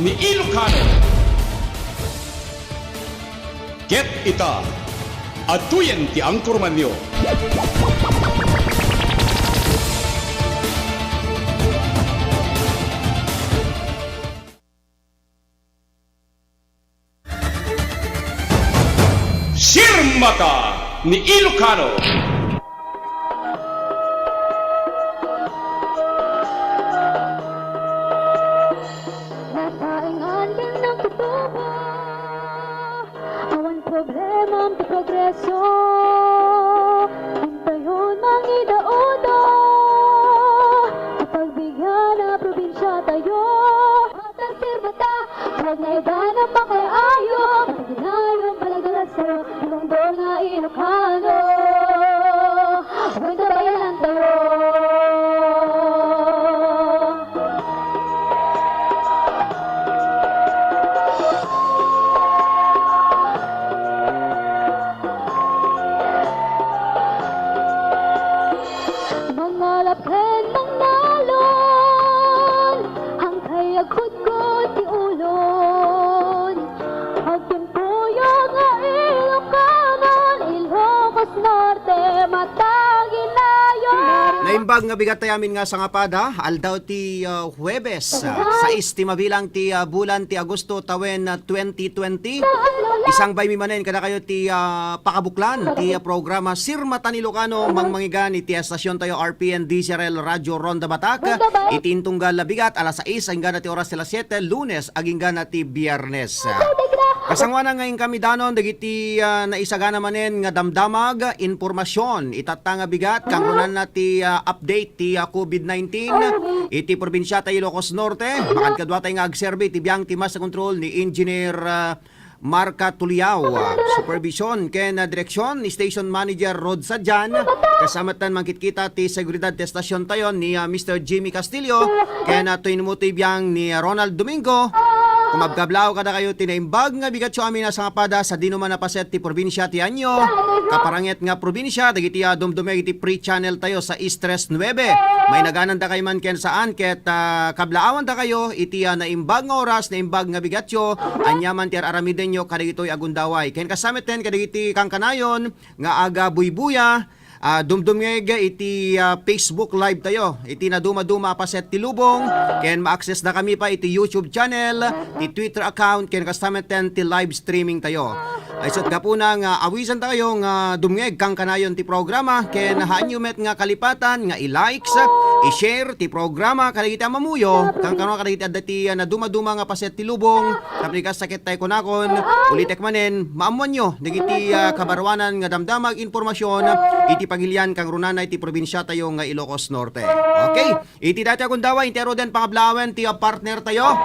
ni Ilocano. Get ita, atuyen ti angkor manyo. Sirmata ni Ilocano. Nasaingan din ng tutubo, awan problema ang progreso. Hintayon mang idaudo, pagbigyan na probinsya tayo. Matang sirbata, huwag na iba ng pakaayo. Paginayong palagalaso, ibang doon na Ilocano. Huwag tabayan tayo. Mangalapin ng nalon, ang kayagkot-kot ti ulon. Pagtimpuyo nga Ilocanon, Ilocos Norte, matagin na yun. Naimbag nga bigat tayamin nga sa ngapada, aldaw ti Huwebes, sa mabilang ti bulan ti Agosto tawen 2020. Isang bay mimanen kada kayo ti pakabuklan ti programa Sirmata ni Ilocano mangmangigan iti estasyon tayo RPN DCRL Radio Ronda Batak. Itintunggal na bigat alas 6 hanggang ti oras sila 7 Lunes aging gana ti Biyernes. Kasangwana ngayon kami danon dagiti naisagana manen nga damdamag informasyon itatanga bigat kang runan na ti update ti COVID-19 iti probinsya tayo Ilocos Norte. Makad kadwa tayo nga agserbi ti biyang ti Master Control ni Engineer Marca Tuliao, supervision ken direksyon ni Station Manager Rod Sadjan, kasamatan mangkitkita ti seguridad ti estasyon tayon ni Mr. Jimmy Castillo ken tuinumuti biyang ni Ronald Domingo. Kumabgablaw kada kayo tinaimbag nga bigat amin na sangapada sa dinuman na paset ti probinsya ti anyo. Kaparanget nga probinsya dagiti dumdumeg iti free channel tayo sa Istres 9. May naganan da kayo man ken saan ket kablaawan da kayo iti naimbag nga oras naimbag nga bigatyo anyaman ti aramiden nyo kadagitoy agundaway. Ken kasamiten kadagiti kang kanayon nga aga buybuya. Dumdumeg iti Facebook live tayo. Iti na duma-duma pa set ti lubong. Ken ma-access na kami pa iti YouTube channel, ti Twitter account, ken kastameten ti live streaming tayo. Ay sot kapuna nga awisan tayo nga dumngeg kang kanayon ti programa. Ken haanyumet nga kalipatan nga i-likes, i-share ti programa kadagiti mamuyo. Kang kano kadagiti adati na duma-duma nga pa set ti lubong. Kaprikas sakit tayo kunakon. Ulitek manen maamuan nyo dagiti kabarwanan nga damdamag informasyon iti pagilian kang runanay ti probinsya tayo nga Ilocos Norte. Okay, iti dati akong dawa, intero din pangablawan ti partner tayo.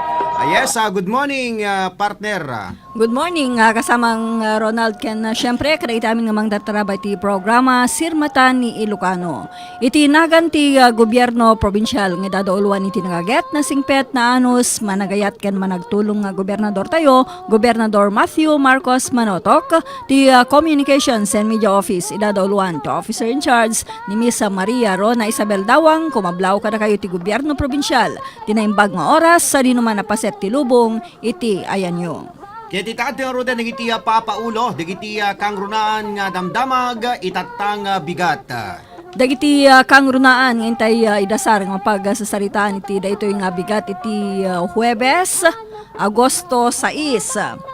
Yes, good morning partner. Good morning, kasamang Ronald Ken. Siyempre, kadagiti amin nga mangdatarabay ti programa Sirmata ni Ilocano. Iti nagan ti gobyerno provinsyal nga dadauluan iti nagaget na singpet na anos managayat ken managtulong nga gobernador tayo, Gobernador Matthew Marcos Manotok, ti Communications and Media Office idadauluan ti Officer in Charge ni Miss Maria Rona Isabel Dawang. Kumablaw kada kayo ti gobyerno provinsyal. Tinaimbag nga oras sa dinuman na paset ti lubong iti ayan nyo. Kaya titaad ti roda nagiti papaulo, nagiti kang runaan nga damdamag itatang bigat. Dagiti kang runaan ngintay idasar nga pagsasaritaan iti daytoy nga bigat iti Huwebes, Agosto 6.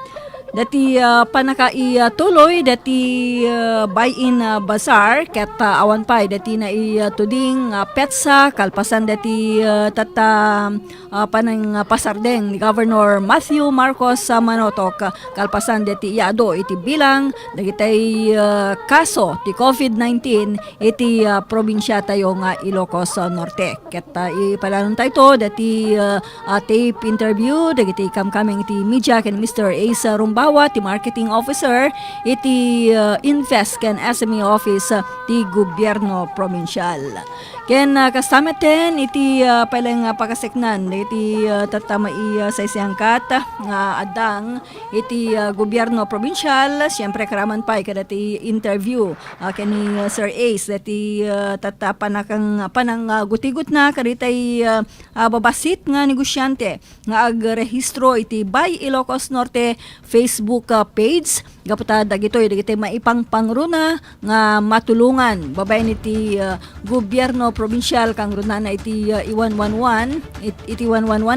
Dati panakaituloy dati buy-in bazaar ket awan pay dati na ituding petsa kalpasan dati tata panang pasardeng ni Governor Matthew Marcos Manotok kalpasan dati iado iti bilang dagitay kaso ti COVID-19 iti probinsya tayo nga Ilocos Norte. Ket ipalanon tayo dati tape interview dagiti kamkameng iti media ken Mr. Ace Rumba nag-aawa ti marketing officer iti Invest ken SME office ti gobyerno probinsyal. Ken kasamaten iti palang pakaseknan iti tatamai sa isangkat nga adang iti gobyerno probinsyal. Siyempre karaman pa kada ti interview kani Sir Ace dati tatapanakang panang gutigot na karitay babasit nga negosyante nga agrehistro iti Bay Ilocos Norte Facebook page. Gaputa dagitoy maipang pangruna nga matulungan babay niti gobyerno provincial kang runa na iti 111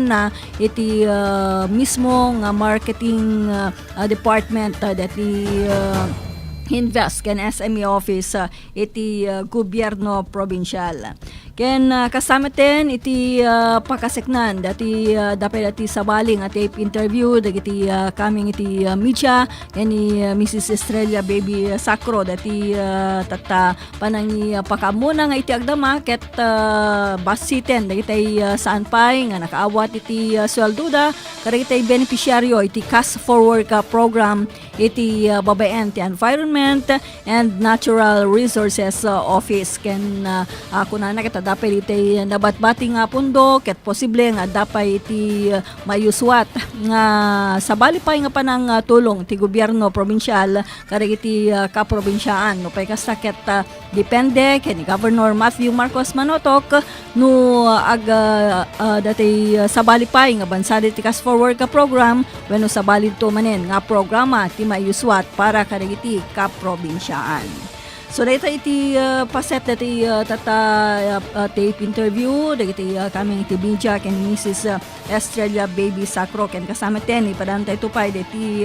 na iti mismo nga marketing department dati Invest ken SME office iti gobyerno probinsyal. Ken kasamaten iti pakaseknan dati dapat dati sabaling at tape interview dagiti coming iti media ni Mrs. Estrella Baby Sacro dati tata panangi pakamuna nga iti agdama ket basiten dagiti saan pay nga nakaawat iti swelduda karagiti beneficiaryo iti cash for work program iti babaen ti Environment and Natural Resources Office ken kunana kita dapat iti nabatbati nga pundo ket posible nga dapat iti mayuswat nga sabali pa nga panang tulong ti gobyerno probinsyal karagiti kaprobinsyaan no pay kasta ket depende ken ni Governor Matthew Marcos Manotok no dati sabali pa nga bansa ti Cash for Work program wenno sabali to manen nga programa ti mayuswat para karagiti kaprobinsyaan. So dito iti paset dati tape interview dagiti kami iti media ken Mrs. Estrella Baby Sacro ken kasama ten ipadantay tupay dati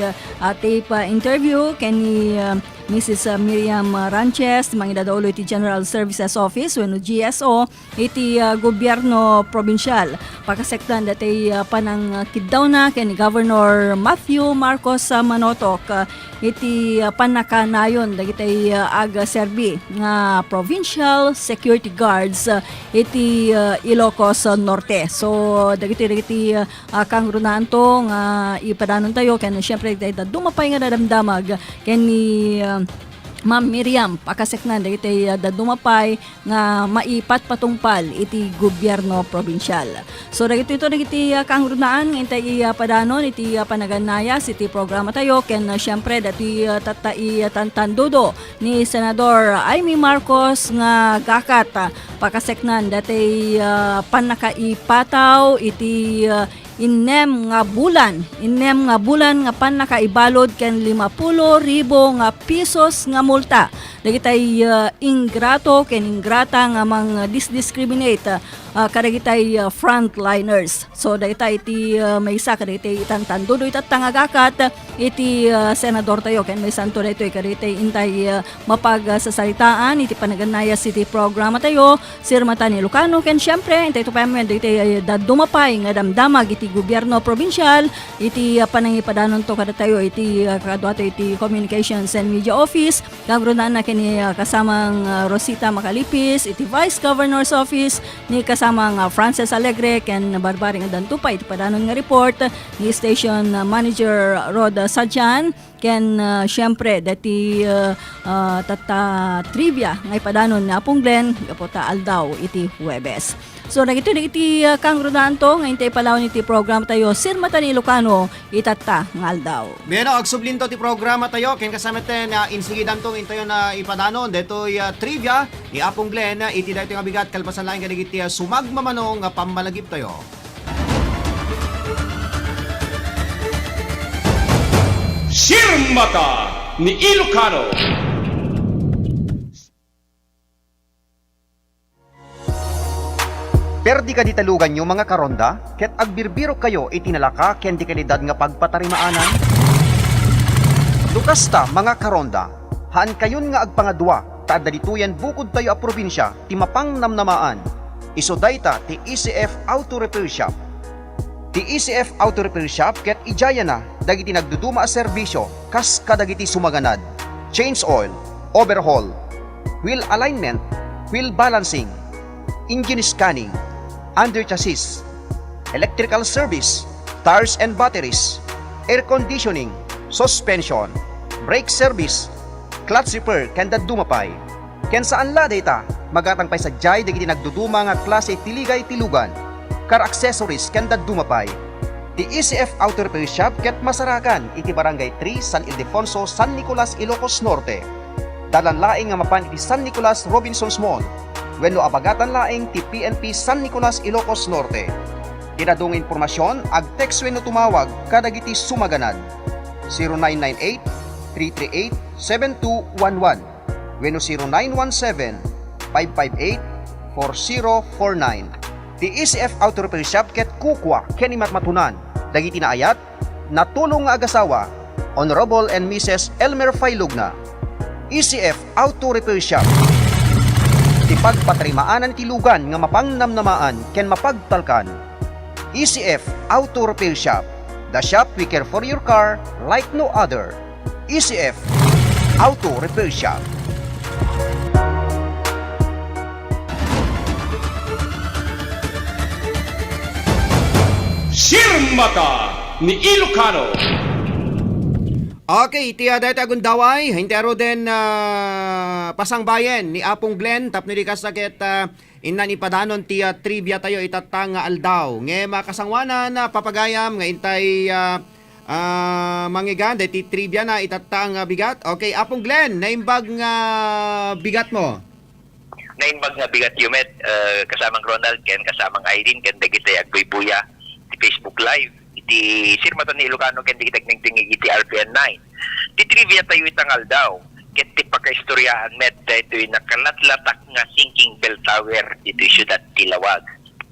tape interview ken ni Mrs. Miriam Ranches mangidadaulo iti General Services Office wenno GSO iti gobyerno probinsyal pakasektan dati panang kiddaw na ken ni Governor Matthew Marcos Manotok iti panakanayon dagiti aga serbi nga provincial security guards iti Ilocos Norte. So dagiti kang runaan to nga ipadanon tayo ken syempre dagiti dumapay nga dadamdamag ken ni Ma'am Miriam pakaseknan dagiti dadumapay nga maipat patungpal iti gobyerno probinsyal. So dagiti kang runaan intay padanon iti panaganayas iti programa tayo ken syempre dati tatai tantandudo ni Senador Amy Marcos nga gakat pakaseknan dati panakaipataw iti inem nga bulan nga pan nakaibalod ken 50,000 nga pesos nga multa dagitay ingrato ken ingrata nga mga discriminate kadagitay frontliners. So dagitay iti maysa kadagitay itantandudo itatangagakat iti senador tayo ken may santo daytoy kadagitay intay mapagsasaritaan iti panaganayas iti programa tayo sirmata ni Ilocano ken syempre intay to pamen dagitay dadumapay nga damdamag iti gobyerno probinsyal iti panangipadanon to kada tayo iti kadwato iti Communications and Media Office kagrunan na kini kasamang Rosita Macalipis iti Vice Governor's Office ni kasamang Frances Alegre ken barbari nga dantupay iti padanon nga report ni Station Manager Rod Sadjan ken syempre dati tata trivia nga ipadanon na Punglen gapota aldaw iti Huwebes. So dagiti kang runaan to nga intay palawon iti program tayo sirmata ni Ilocano itata nga aldaw. Beno agsublinto ti programa tayo ken kasama ten insigidan tong intayo na ipadanon detoy trivia ni Apong Glen iti daytoy nga bigat kalpasan laing kadagiti sumagmamanong nga pammalagip tayo. Sirmata ni Ilocano. Perdi ka ditalugan nyo mga karonda, ket agbirbiro kayo itinalaka ken di kalidad nga pagpatarimaanan. Lukasta mga karonda, haan kayon nga agpangadwa, ta dalituyan bukod tayo a probinsya, ti mapang namnamaan. Iso dayta ti ECF Auto Repair Shop. Ti ECF Auto Repair Shop ket ijaya na, dagiti nagduduma a serbisyo, kas kadagiti sumaganad. Change oil, overhaul, wheel alignment, wheel balancing, engine scanning, under chassis, electrical service, tires and batteries, air conditioning, suspension, brake service, clutch repair kanda dumapay. Ken saan la data magatang pay sadyay dagiti nagduduma nga klase tiligay tilugan. Car accessories kanda dumapay. Ti ECF Auto Repair Shop ket masarakan iti Barangay 3 San Ildefonso, San Nicolas, Ilocos Norte. Dalan laing nga mapan iti San Nicolas Robinsons Mall. Wenno abagatan laing ti PNP San Nicolas, Ilocos Norte. Tinadong impormasyon ag text wenno tumawag kadagiti sumaganan 0998-338-7211 wenno 0917-558-4049. Ti ECF Auto Repair Shop ket kukwa ken matmatunan dagiti naayat natulong nga agasawa Honorable and Mrs. Elmer Failugna. ECF Auto Repair Shop ti pagpatrimaanan ti lugan nga mapangnamnamaan ken mapagtalkan. ECF Auto Repair Shop, the shop we care for your car like no other. ECF Auto Repair Shop. Sirmata ni Ilocano. Okay, iti dahil agundaway, hindi aro din pasangbayan ni Apong Glenn, tapno di kasakit inan ipadanon ti trivia tayo itatang aldaw. Nge makasangwanan na papagayam nga intay mangigan, ti trivia na itatang bigat. Okay, Apong Glenn, naimbag nga bigat mo. Naimbag nga bigat yumet, kasamang Ronald, ken kasamang Irene, ken dagiti agbuy-buya ti Facebook Live. Iti Sirmatan ni Ilocano ken di kitagning iti RPN 9. Ti trivia tayo itangal daw. Ket ti pagkaistoryaan met dito yung nakalatlatak nga sinking bell tower dito yung syudad Tilawag.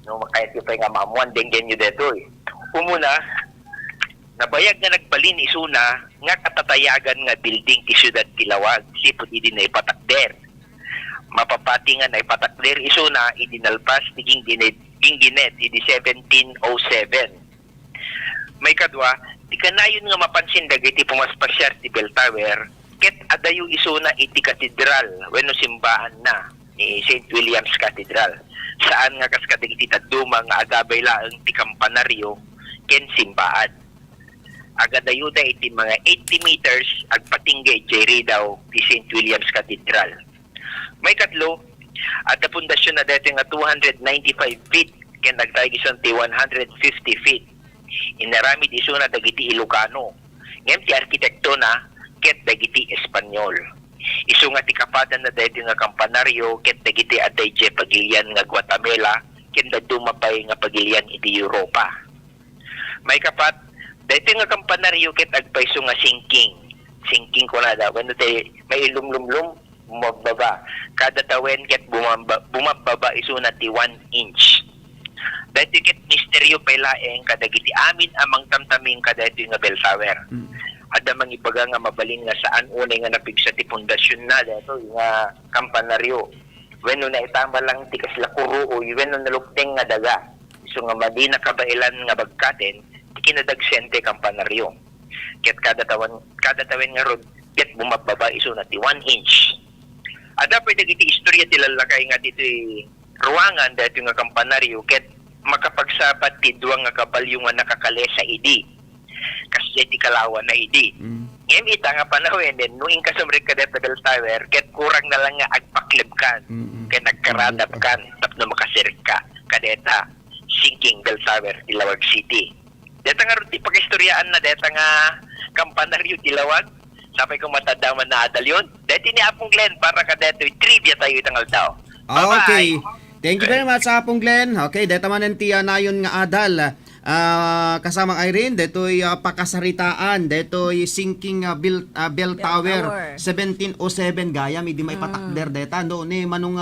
No, makayat yung pa nga maamuan denggen nyo dito eh. Umuna, nabayag nga nagbalin isuna nga katatayagan nga building ti syudad Tilawag. Sipot idi na ipatakder. Mapapati nga na ipatakder isuna idinalpas ti ginginet idi 1707. May kadwa, di kanayon nga mapansin dagiti pumaspasyar ti bell tower ket adayo isuna iti katedral wenno simbahan na ni St. William's Cathedral. Saan nga kas kadagiti taduma nga agabay laeng ti kampanaryo ken simbahan. Agadayo da iti mga 80 meters agpatinggay jayri daw ti St. William's Cathedral. May katlo, at the pundasyon na dito nga 295 feet ken nagtagison ti 150 feet. Inaramid iso na dagiti Ilocano. Ngem ti arkitekto na ket dagiti Espanyol. Isu nga ti kapadan na dayto nga kampanaryo ket dagiti adayje pagilian nga Guatemala ken dadumapay nga pagilian iti Europa. May kapat dayto nga kampanaryo ket agpayso nga sinking. Sinking ko na daw wenno tay may ilumlumlum bumababa. Kada tawen ket bumababa isu na ti 1 inch. Dahil ket misteryo pailaeng kadagiti amin amang tamtaming kadayto nga bell tower. Ada mang ibaga nga mabalin nga saan unay nga napigsa ti pundasyon na dito nga kampanaryo. Wenno na itama lang ti kaslakuro o wenno nalupteng nga daga. So nga madi na kabailan nga bagkaten ti kinadagsente kampanaryo. Ket kada tawen nga rod ket bumababa iso na ti 1 inch. Ada pwede iti istorya ti lalakay nga dito ruangan dito nga kampanaryo ket makapagsapat ti duwa nga kabalyo nga nakakale sa idi. Kasi ti kalawan na idi. Ngayon ita nga panahon din, nuing kasumrik ka dito bell tower, ket kurang na lang nga agpaklib kan, ket nagkaradap kan, tapno makasirik ka, kadeta, sinking bell tower, Tilawag City. Deta nga rin ti pag-istoryaan na deta nga kampanaryo Tilawag, sapay kong matadaman na adal yun. Deti ni Apong Glenn, para ka dito, trivia tayo itangal daw. Okay. Thank you very much, Apong Glenn. Okay, deta manen ti nayon nga adal. Kasamang Irene, deto'y pakasaritaan, deto'y sinking bell tower 1707 gayam, hindi may patakder deta, no, ni manong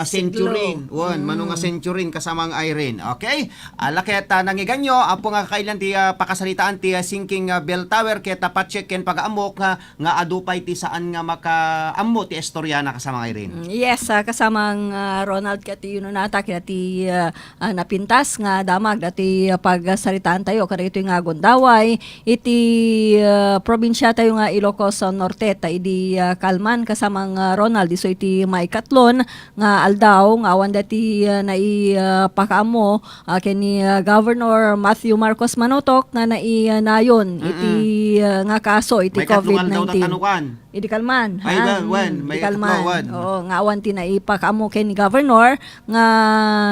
century, manong century kasamang Irene. Okay? Laket nangiganyo, apo nga kailan ti pakasaritaan ti sinking bell tower, kaya tapatsek ken pag-amok nga adupay ti saan nga makaammo ti estoryana kasamang Irene. Yes, kasamang Ronald kati yun nata kati napintas nga damag dati pagsaritaan tayo kada ito nga Gondaway iti probinsya tayo nga Ilocos Norte ta idi Kalman kasamang Ronald iso iti maikatlon nga aldaw nga awan dati naipakaamo kini Governor Matthew Marcos Manotok nga nainayon iti nga kaso iti May katlungan daw COVID-19. tatanukan. Idi kalman. Ay, wan, may katlungan. Oo, nga awan ti naipakaamo kini Governor nga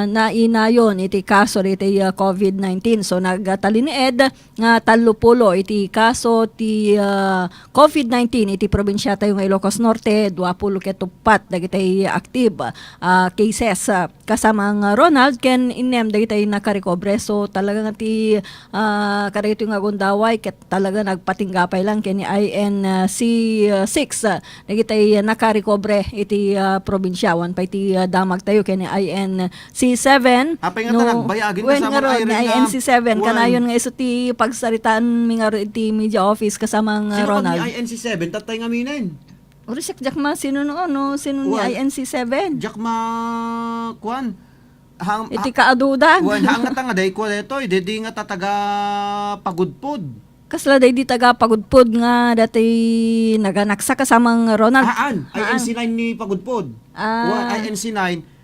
nainayon iti kaso iti COVID-19. So nagtalinied nga 30 iti kaso ti COVID-19 iti probinsya tayo nga Ilocos Norte, 20 ketupat dagiti active cases kasamang Ronald ken inem dagiti nakarecover. So talaga nga ti karito nga gundaway ket talaga nagpatinggapay lang ken INC 6 dagiti nakarecover iti probinsya wan pa iti damag tayo ken INC 7 Apay nga nagbayagin wen kasama nga ron, Irene nga, INC 7 wan. kanayon nga iso ti pagsaritaan mi nga iti media office kasamang Sino Ronald. kag ni INC 7 tatay nga minen? Urisak Jack ma sino no sino ni Wan. INC 7? Jack ma kuan. Iti kaadudan. Wan hang nga tanga day ko ito, di nga tataga pagudpod. Kasla day di taga pagudpod nga dati naganaksa kasamang Ronald. Haan, INC 9 ni pagudpod. Ah. INC 9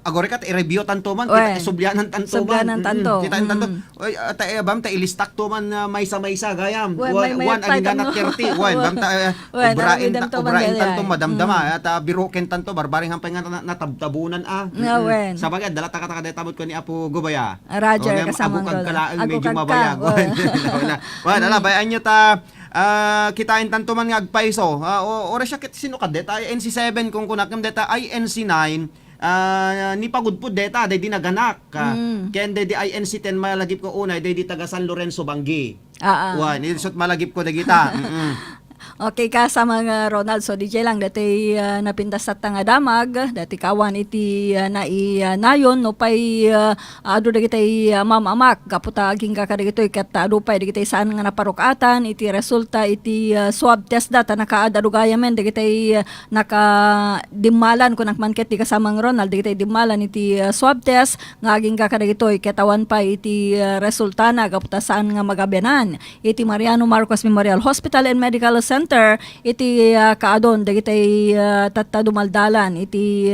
agore kat i-review tanto man Wen. kita subyanan tanto man. Subyanan tanto. Kita tanto. Oy bam ta ilistak to man maysa-maysa gayam. Wen, may Wan type aging ganat ano. 30. Wan bam ta Wen, ubrain aramidam to man ubrain ganyan. tanto madamdama at biroken tanto barbaring hampay nga natabtabunan Nga, wen. Sa bagay dala ta kada tabot ko ni Apo Gubaya. Roger, O, ngem, kasamang abukag Ronald. kalaang medyo Abukag ka. mabayag. Wan ala bayan nyo ta kitain tanto man nga agpaiso. Ora siya kit sino kadet INC 7 kung kunakam deta INC 9 ni pagudpod deta day dinaganak ken day di INC 10 malagip ko unay day di taga San Lorenzo Banggi wan ilisot malagip ko dagita Okay ka sa mga Ronald, so DJ lang dati napintas sa tanga damag, dati kawan iti nayon no pay adu dagiti mamamak kaputa aging kakadagito ket adu pay dagiti saan nga naparukatan iti resulta iti swab test data nakaad adu gayamen dagiti nakadimalan kun man ket ti kasamang Ronald dagiti dimalan iti swab test nga aging kakadagito ket awan pa iti resulta na kaputa saan nga magabenan iti Mariano Marcos Memorial Hospital and Medical Center iti kaadon dagiti tattadumaldalan iti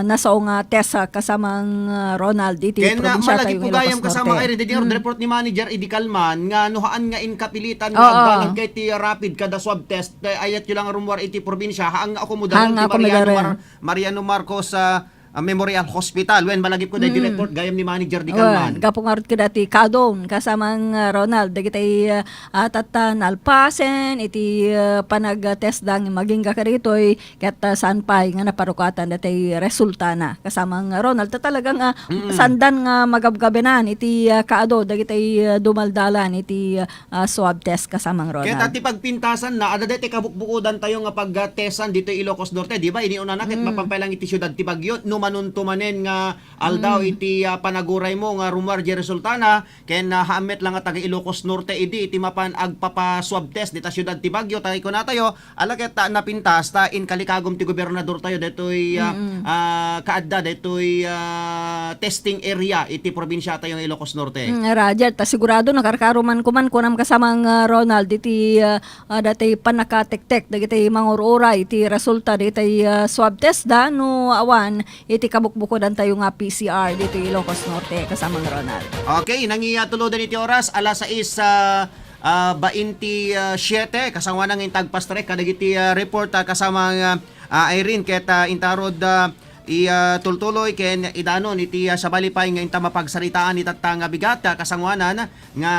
nasaw nga test kasamang Ronald iti ken probinsya malagip tayo ko Ilocos gayam kasama Norte. kay di report ni manager Idi Calman nga nuhaan nga inkapilitan Oo. nga balag kay ti rapid kada swab test ayat yu lang rumwar iti probinsya hang akomodaron Hang ti Mariano akomodaron. Mariano Marcos sa Memorial Hospital wen malagip ko day di report gayam ni manager Di Calman. Gapungarot ko dati kadon kasamang Ronald dagiti tatan alpasen iti panag-test dang maging kakaritoy ket saan pay nga naparukatan dati resulta na kasamang Ronald ta talagang sandan nga magabgabenan iti kaado dagiti dumaldalan iti swab test kasamang Kaya Ronald. tati pagpintasan na, ada dete kabukbukudan tayo nga pagtesan dito Ilocos Norte, di ba? Iniuna na ket mapampailang iti syudad ti Baguio, manuntumanen nga aldaw iti panaguray mo nga rumar di resulta na, ken haamet lang nga taga Ilocos Norte iti mapan agpapa swab test dita syudad ti Baguio, tayo ko na tayo, ala ket napintas ta in kalikagom ti gobernador tayo detoy kaadda detoy testing area iti probinsya tayo ng Ilocos Norte. Roger, ta sigurado nakarkaruman kuman kunam kasamang Ronald iti dati panakatektek dagiti mangururay iti resulta diti swab test da no awan iti kabukbukodan tayo nga PCR dito Ilocos Norte kasamang Ronald. Okay, nangiyatulodan iti oras alas 6 27 kasama nang intagpastrek kadagiti report kasama Irene ket intarod tultuloy ken idanon iti sabalipay nga inta mapagsaritaan itatta nga bigat kasangwanan nga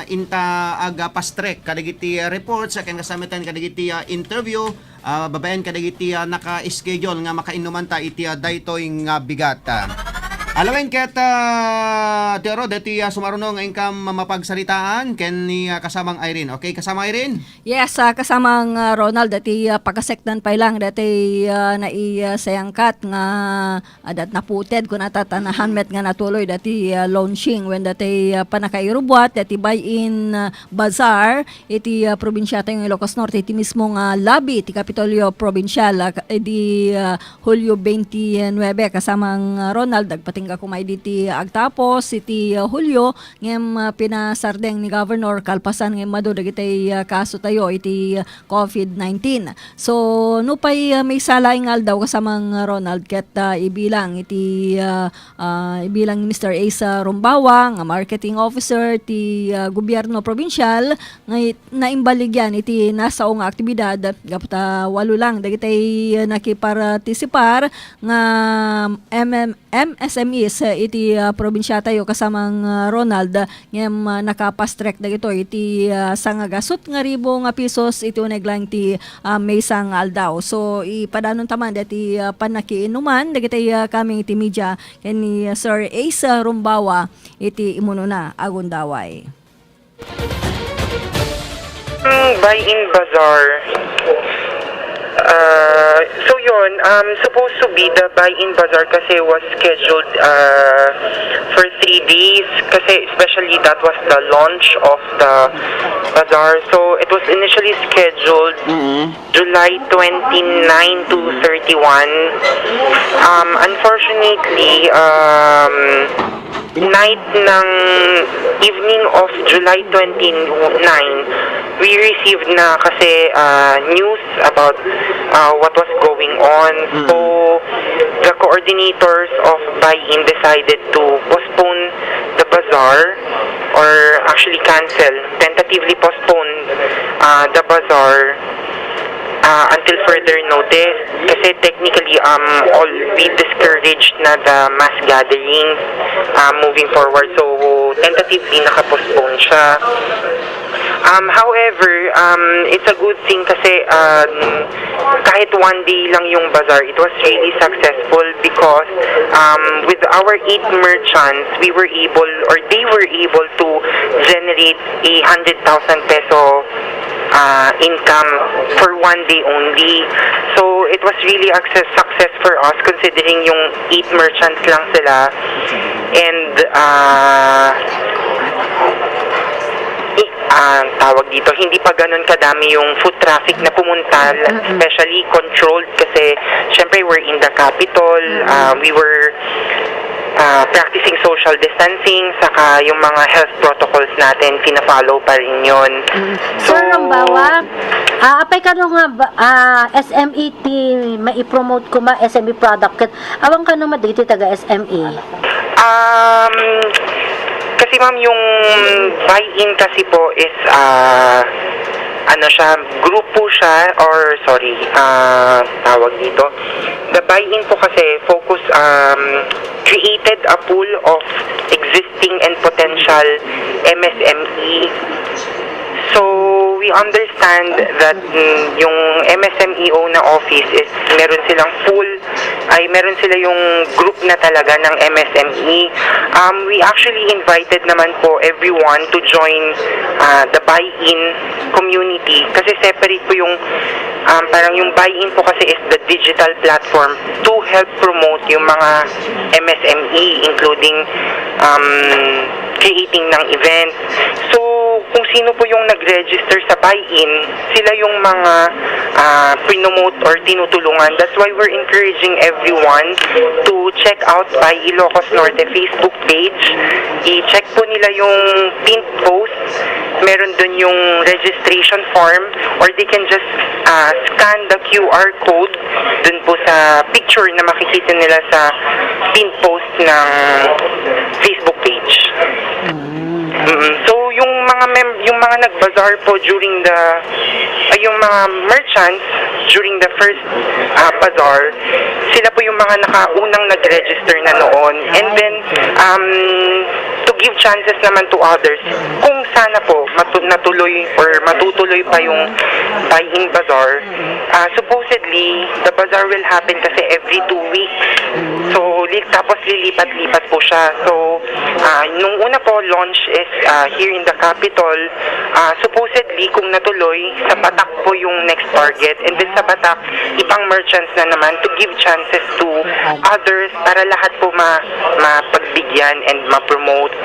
inta aga pastrek kadagiti reports ken kasamitan kadagiti interview babaen kadagiti naka-schedule nga makainuman ta iti daytoy nga bigat. Alawen ket Tero deti sumaruno nga ingkam mapagsaritaan ken ni kasamang Irene. Okay, kasama Irene? Yes, kasamang Ronald dati pagasekdan pa lang dati naisayangkat nga adat naputed kun atatanahan met nga natuloy dati launching when dati panakairubwat dati buy-in bazaar iti probinsya tayong Ilocos Norte iti mismo nga lobby ti Kapitolyo Provincial di Hulyo 29 kasamang Ronald dagpating hingga kumay diti agtapos iti Hulyo ngem pinasardeng ni Governor kalpasan ngem mado dagiti kaso tayo iti COVID-19. So nupay may salaing aldaw kasamang Ronald ket ibilang iti ibilang ni Mr. Asa Rumbawa nga marketing officer ti gobyerno probinsyal nga naimbaligyan iti nasaong nga aktibidad gapta walo lang dagiti nakipartisipar nga MSMEs iti probinsya tayo kasamang Ronald ngem nakapastrek dagito iti sangagasot nga ribo nga pisos iti uneglang ti maysang aldaw. So ipadanon taman dati panakiinuman dagiti kaming iti media ken ni Sir Asa Rumbawa iti imununa agundaway. Buy-in bazaar. So yun, supposed to be the buy-in bazaar kasi was scheduled for 3 days kasi especially that was the launch of the bazaar. So it was initially scheduled July 29 to 31. Unfortunately, night ng evening of July 29, we received na kasi news about what was going on. So, the coordinators of buy-in decided to postpone the bazaar or actually tentatively postpone the bazaar until further notice kasi technically all we discouraged na the mass gatherings moving forward, so tentatively nakapostpone siya. However, it's a good thing kasi kahit one day lang yung bazaar, it was really successful because with our 8 merchants, they were able to generate 100,000 peso income for one day only. So it was really a success for us considering yung 8 merchants lang sila. And tawag dito, hindi pa ganun kadami yung foot traffic na pumunta, especially controlled kasi syempre we're in the capital, we were practicing social distancing, saka yung mga health protocols natin, pina-follow pa rin yun. Sir Rumbawa, apay ka nung SME mai-promote ko SME product. Awang ka nung dito taga SME? Kasi ma'am, yung buy-in kasi po is grupo siya tawag dito. The buy-in po kasi created a pool of existing and potential MSME. So we understand that yung MSMEO na office is meron sila yung group na talaga ng MSME. We actually invited naman po everyone to join the buy-in community kasi separate po yung parang yung buy-in po kasi is the digital platform to help promote yung mga MSME including creating ng event. So kung sino po yung nag-register sa buy-in, sila yung mga promote or tinutulungan. That's why we're encouraging everyone to check out Buy Ilocos Norte Facebook page. I-check po nila yung pinned post. Meron dun yung registration form or they can just scan the QR code dun po sa picture na makikita nila sa pinned post ng Facebook page. So yung mga nag-bazaar po during yung mga merchants during the first bazaar, sila po yung mga nakaunang nag-register na noon. And then to give chances naman to others kung sana po natuloy or matutuloy pa yung buy-in bazaar. Supposedly the bazaar will happen kasi every 2 weeks. So tapos lilipat-lipat po siya. So nung una po launch is here in the capital. Supposedly kung natuloy sa Batak po yung next target, and then sa Batak ibang merchants na naman to give chances to others para lahat po mapagbigyan and ma-promote.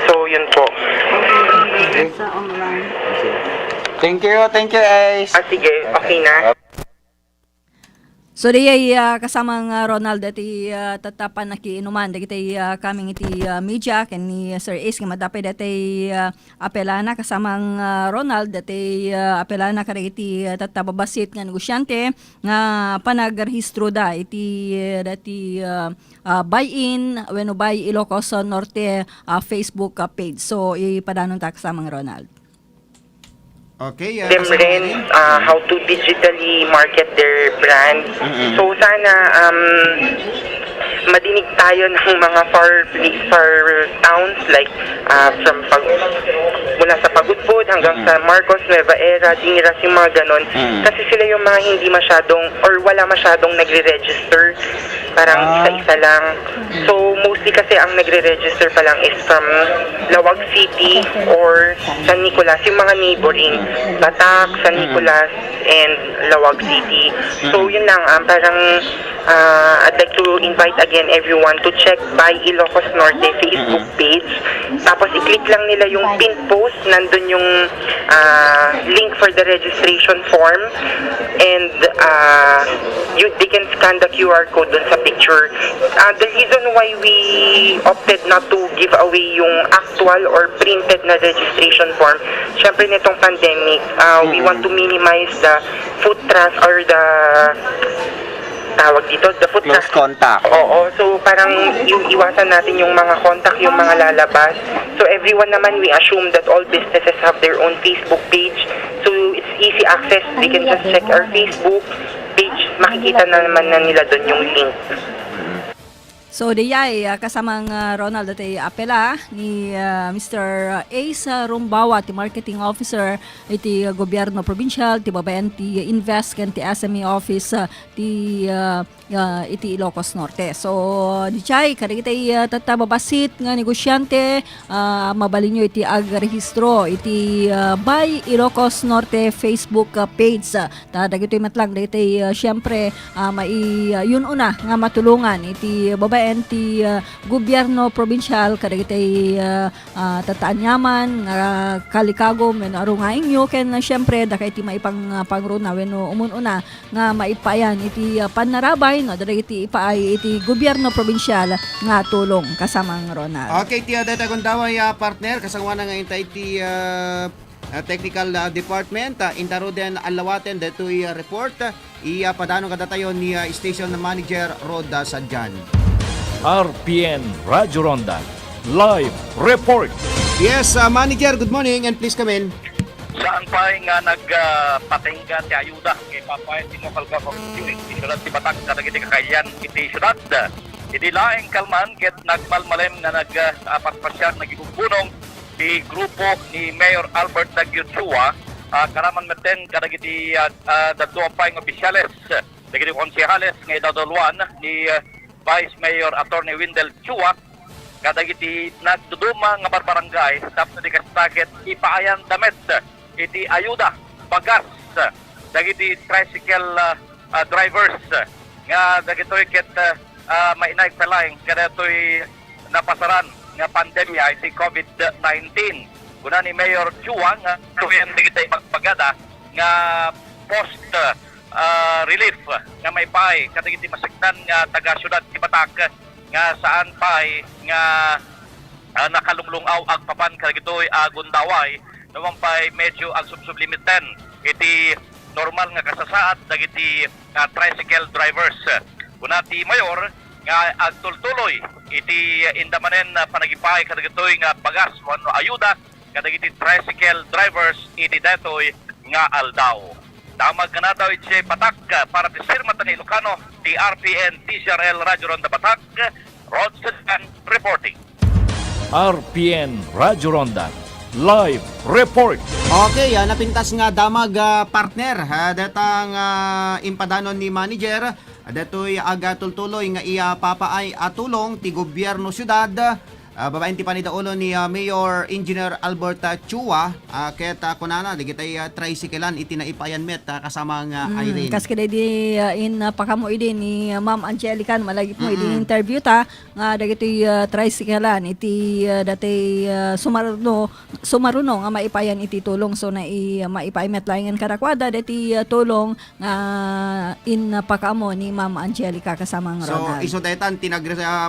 So yun po. Thank you, Ace. Sige, okay na. So di ay kasamang Ronald dati tatapan nakiinuman dagiti kaming iti media ken ni Sir Ace nga madapay dati apelana kasamang Ronald dati apelana kadagiti tatababasit nga negosyante nga panagrehistro da iti dati buy-in wenno buy Ilocos Norte Facebook page. So ipadanon ta kasamang Ronald. Okay, them rin how to digitally market their brand. So sana madinig tayo ng mga far towns like mula sa Pagudbud hanggang sa Marcos, Nueva Era, Diniras, yung mga ganon. Kasi sila yung mga hindi masyadong or wala masyadong nagre-register. Parang isa-isa lang. So mostly kasi ang nagre-register pa lang is from Lawag City or San Nicolas, yung mga neighboring Batak, San Nicolas, and Lawag City. So yun lang, parang I'd like to invite again everyone to check Buy Ilocos Norte Facebook page. Tapos i-click lang nila yung pin post, nandun yung link for the registration form, and they can scan the QR code dun sa picture. The reason why we opted not to give away yung actual or printed na registration form, syempre nitong pandemic, we want to minimize the foot traffic or the foot Close contact. Oo, so parang iwasan natin yung mga contact, yung mga lalabas. So everyone naman, we assume that all businesses have their own Facebook page. So it's easy access. They can just check our Facebook page. Makikita na naman na nila doon yung link. So diyay kasamang Ronald dati apela ni Mr. Ace Rumbawa ti marketing officer iti gobyerno provincial ti babayan ti Invest ken ti SME office ti iti Ilocos Norte. So diyay kadagiti tatababasit nga negosyante mabalinyo iti agrehistro iti Buy Ilocos Norte Facebook page. Dagitoy matlang dagiti syempre yun una nga matulungan iti babayan ti gobyerno provincial kadagiti tataanyaman kalikago men arunga inyo ken syempre dakay ti maipang pangruna wenno umununa nga maipayan iti panarabay no dagiti ipaay iti gobyerno provincial nga tulong kasamang Ronald. Okay, ti data gundaway partner kasangwa na nga intay ti technical department intaro den alawaten detoy report padano kadatayon ni station manager Roda Sadjan. RPN Radyo Ronda Live Report. Yes, manager, good morning and please come in. Saan pa nga nagpatingga ti ayuda kay papayat ti local government unit ti syudad ti Batak kadagiti kakayan iti syudad. Iti laeng kalman ket nagmalmalem na nagpaspasyan nagibubunong ti grupo ni Mayor Albert Nagyutsua karaman meten kadagiti dadua pa ng opisyales dagiti konsehales nga idaduluan ni Vice Mayor Attorney Windel Chua kadagiti nagduduma nga barbarangay tapos di kastaket ipaayan damit iti ayuda bagas dagiti tricycle drivers nga dagitoy ket mainay palaing kadatoy napasaran nga pandemya iti COVID-19 kuna ni Mayor Chua nga tuyen digitay magpagada nga post relief nga may pay kadagiti masaktan nga taga syudad ti Batak nga saan pay nga nakalunglungaw ag papan kadagitoy agundaway naman pay medyo ag sublimiten iti normal nga kasasaad dagiti tricycle drivers kuna ti Mayor nga agtultuloy iti indamanen panagipay kadagitoy nga bagas wenno ayuda kadagiti tricycle drivers iti detoy nga aldaw. Damag ka na daw iti Batak para ti Sirmatan Ilocano, ti RPN TCRL Radyo Ronda Batak, Rod Sadjan reporting. RPN Radyo Ronda Live Report. Okay, napintas nga damag partner datang impadanon ni manager detoy aga tultuloy nga iya papaay atulong ti gobyerno syudad babaen ti panidaulo ni Mayor Engineer Alberta Chua, ket kunana digitay tricyclean iti naipayan met kasama nga Irene. Kas kada di in pakamo idin ni Ma'am Angelica malagip mo idin interview ta nga dagiti tricyclean iti dati sumaruno nga maipayan iti tulong so na maipaimet laingan kadakwada dati tulong nga in pakamo ni Ma'am Angelica kasama nga So Ronald. iso daytan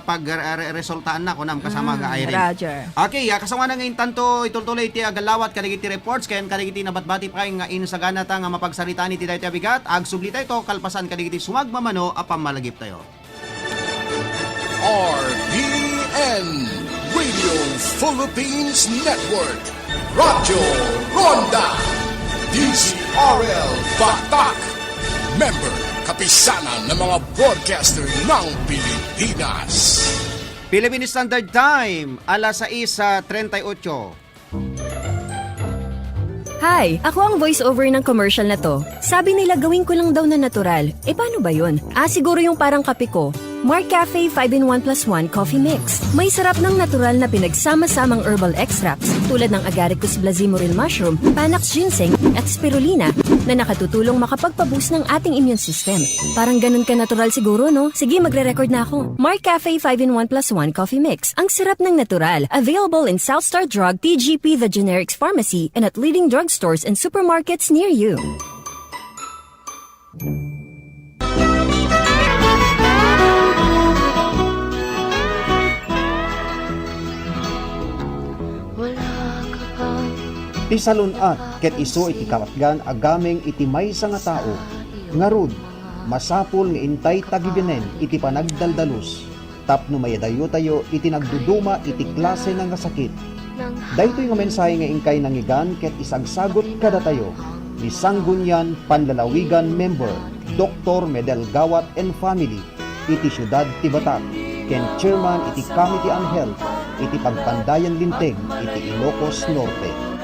pag-resultaan na kunam kasama nga Irene. Roger. Okay, kasama na ngayon tanto itultuloy iti agalawat kadagiti reports kayan kadagiti nabatbati pa nga insagana ta nga mapagsaritaan iti dayta bigat agsubli tayo kalpasan kadagiti sumagmamano apam malagip tayo. RPN Radio Philippines Network Radyo Ronda DZRL Batak Member Kapisanan ng mga broadcaster ng Pilipinas. Philippine Standard Time, alas 6:38. Hi, ako ang voice-over ng commercial na to. Sabi nila gawin ko lang daw na natural. Paano ba yun? Siguro yung parang kape ko. Mark Cafe 5-in-1 + 1 Coffee Mix. May sarap ng natural na pinagsama-samang herbal extracts tulad ng Agaricus blazimoril mushroom, Panax ginseng at spirulina na nakatutulong makapagpaboost ng ating immune system. Parang ganun ka natural siguro, no? Sige, magre-record na ako. Mark Cafe 5-in-1 + 1 Coffee Mix. Ang sarap ng natural. Available in Southstar Drug, TGP The Generics Pharmacy, and at leading drugstores and supermarkets near you. Ti salunat ket iso iti karatgan agameng iti maysa nga tao. Ngarud, masapul nga intay tagibinen iti panagdaldalos. Tapno mayadayo tayo iti nagduduma iti klase ng sakit. Daytoy nga mensahe nga ingkay nangigan ket isagsagot kada tayo. Ni Sanggunian Panlalawigan Member Dr. Medel Gawat and Family iti Siyudad ti Batak ken Chairman iti Committee on Health iti Pagpandayan Linteg iti Ilocos Norte.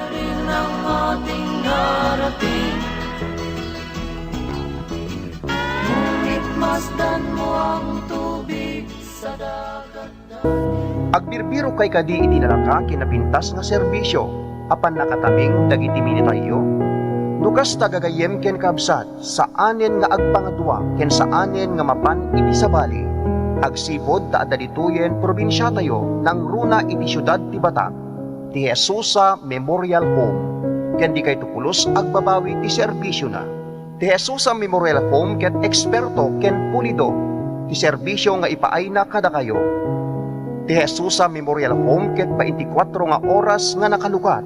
Agbirbiro kay kadi iti nalaka kinapintas nga serbisyo apan nakatabing dagiti militario. Nukas tagagayem ken kabsat saanen nga agpangadwa ken saanen nga mapan iti sabali. Agsipod ta adalituyen probinsya tayo nang runa iti siyudad ti Batak. Ti Jesusa Memorial Home ken di kay tupulos agbabawi ti serbisyo na. Ti Jesusa Memorial Home ket eksperto ken pulido ti serbisyo nga ipaay na kada kayo. Ti Jesusa Memorial Home ket 24 nga oras nga nakalukat.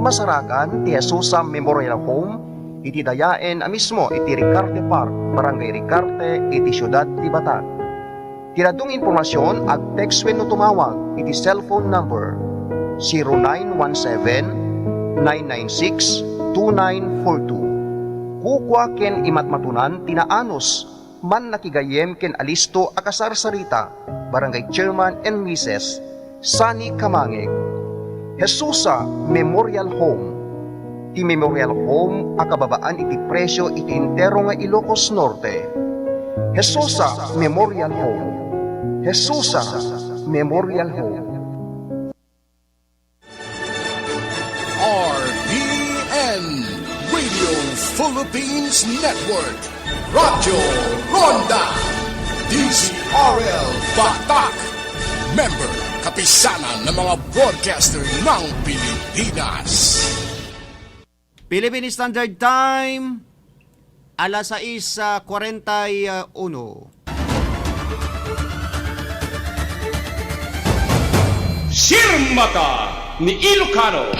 Masaragan ti Jesusa Memorial Home iti dayaen mismo iti Ricarte Park, Barangay Ricarte, iti Siyudad ti Batak. Tinadong impormasyon ag text wenno tumawag iti cellphone number 0917-996-2942. Kukwa ken imatmatunan tinaanos man nakigayem ken alisto akasarsarita Barangay Chairman and Mrs. Sani Kamangeg. Jesusa Memorial Home. Ti Memorial Home akababaan iti presyo iti entero nga Ilocos Norte. Jesusa Memorial Home. Jesusa Memorial Home. RPN Radio Philippines Network Radyo Ronda DZRL Batak Member Kapisanan ng mga broadcaster ng Pilipinas. Philippine Standard Time, alas 6:41. Sirmata ni Ilocano.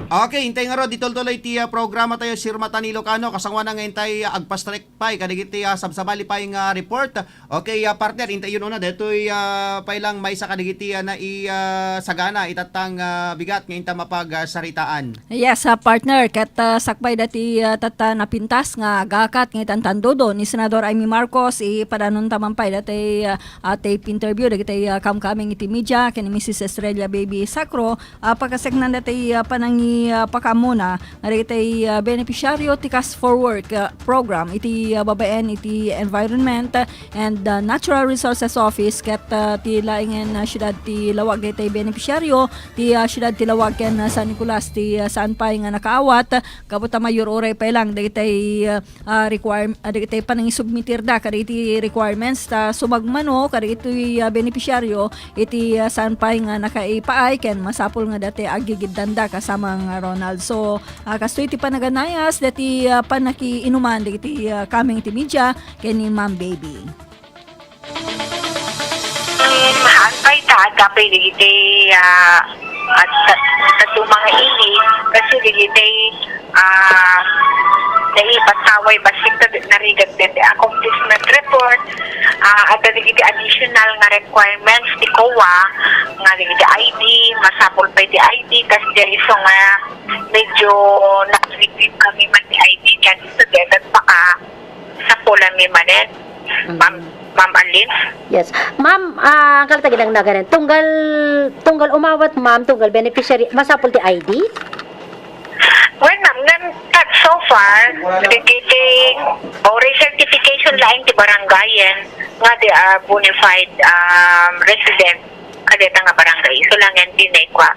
Okay, hintay nga ro, ditol-tuloy ti programa tayo Sirmata ni Ilocano, kasangwa na ngayon tayo agpastrek pay, kadigiti sabsabali pay nga report. Okay, partner, hintay yun una, deto'y pay lang may sa kadigiti na sagana, itatang bigat ngayon ta mapagsaritaan. Yes, partner, kat sakbay dati tata napintas nga gakat ngayon tandodo ni Senador Amy Marcos ipadanon tamampay dati tape interview dati kaming iti media kani Mrs. Estrella Baby Sacro pagkasek na dati panangi ni pakamuna nga iti beneficiaryo ti Cash for Work program iti babaen iti Environment and Natural Resources Office ket ti laingen syudad ti Lawag iti beneficiaryo ti syudad ti Lawag ken San Nicolas ti saan pa nga nakaawat kabuta mayor oray pa lang dagiti dagiti panangisubmitir da kaditi requirements ta sumagmano kaditi beneficiaryo iti saan pa nga nakaipaay ken masapul nga dati agigidanda kasama nga Ronald. So kastoy iti panaganayas dati panakiinuman dagiti kaming iti media ken ni Ma'am Baby. Hantay ta dapat digiti at mga ini kasi digiti naipataway basik narigat dati accomplishment report at digiti additional nga requirements ti COA nga digiti ID masapol pa ti ID kasi dali so nga medyo nakalipid kami man ti ID kan student at baka sa pula mi manet Ma'am Alin? Yes. Ma'am, kalataginang na ganun. Tunggal umawat, ma'am, tunggal beneficiary, masapol ti ID? Well, ma'am, so far, nagigiti certification laing ti barangayan nga di bonafide resident kadeta nga barangay. So lang yan din kwa.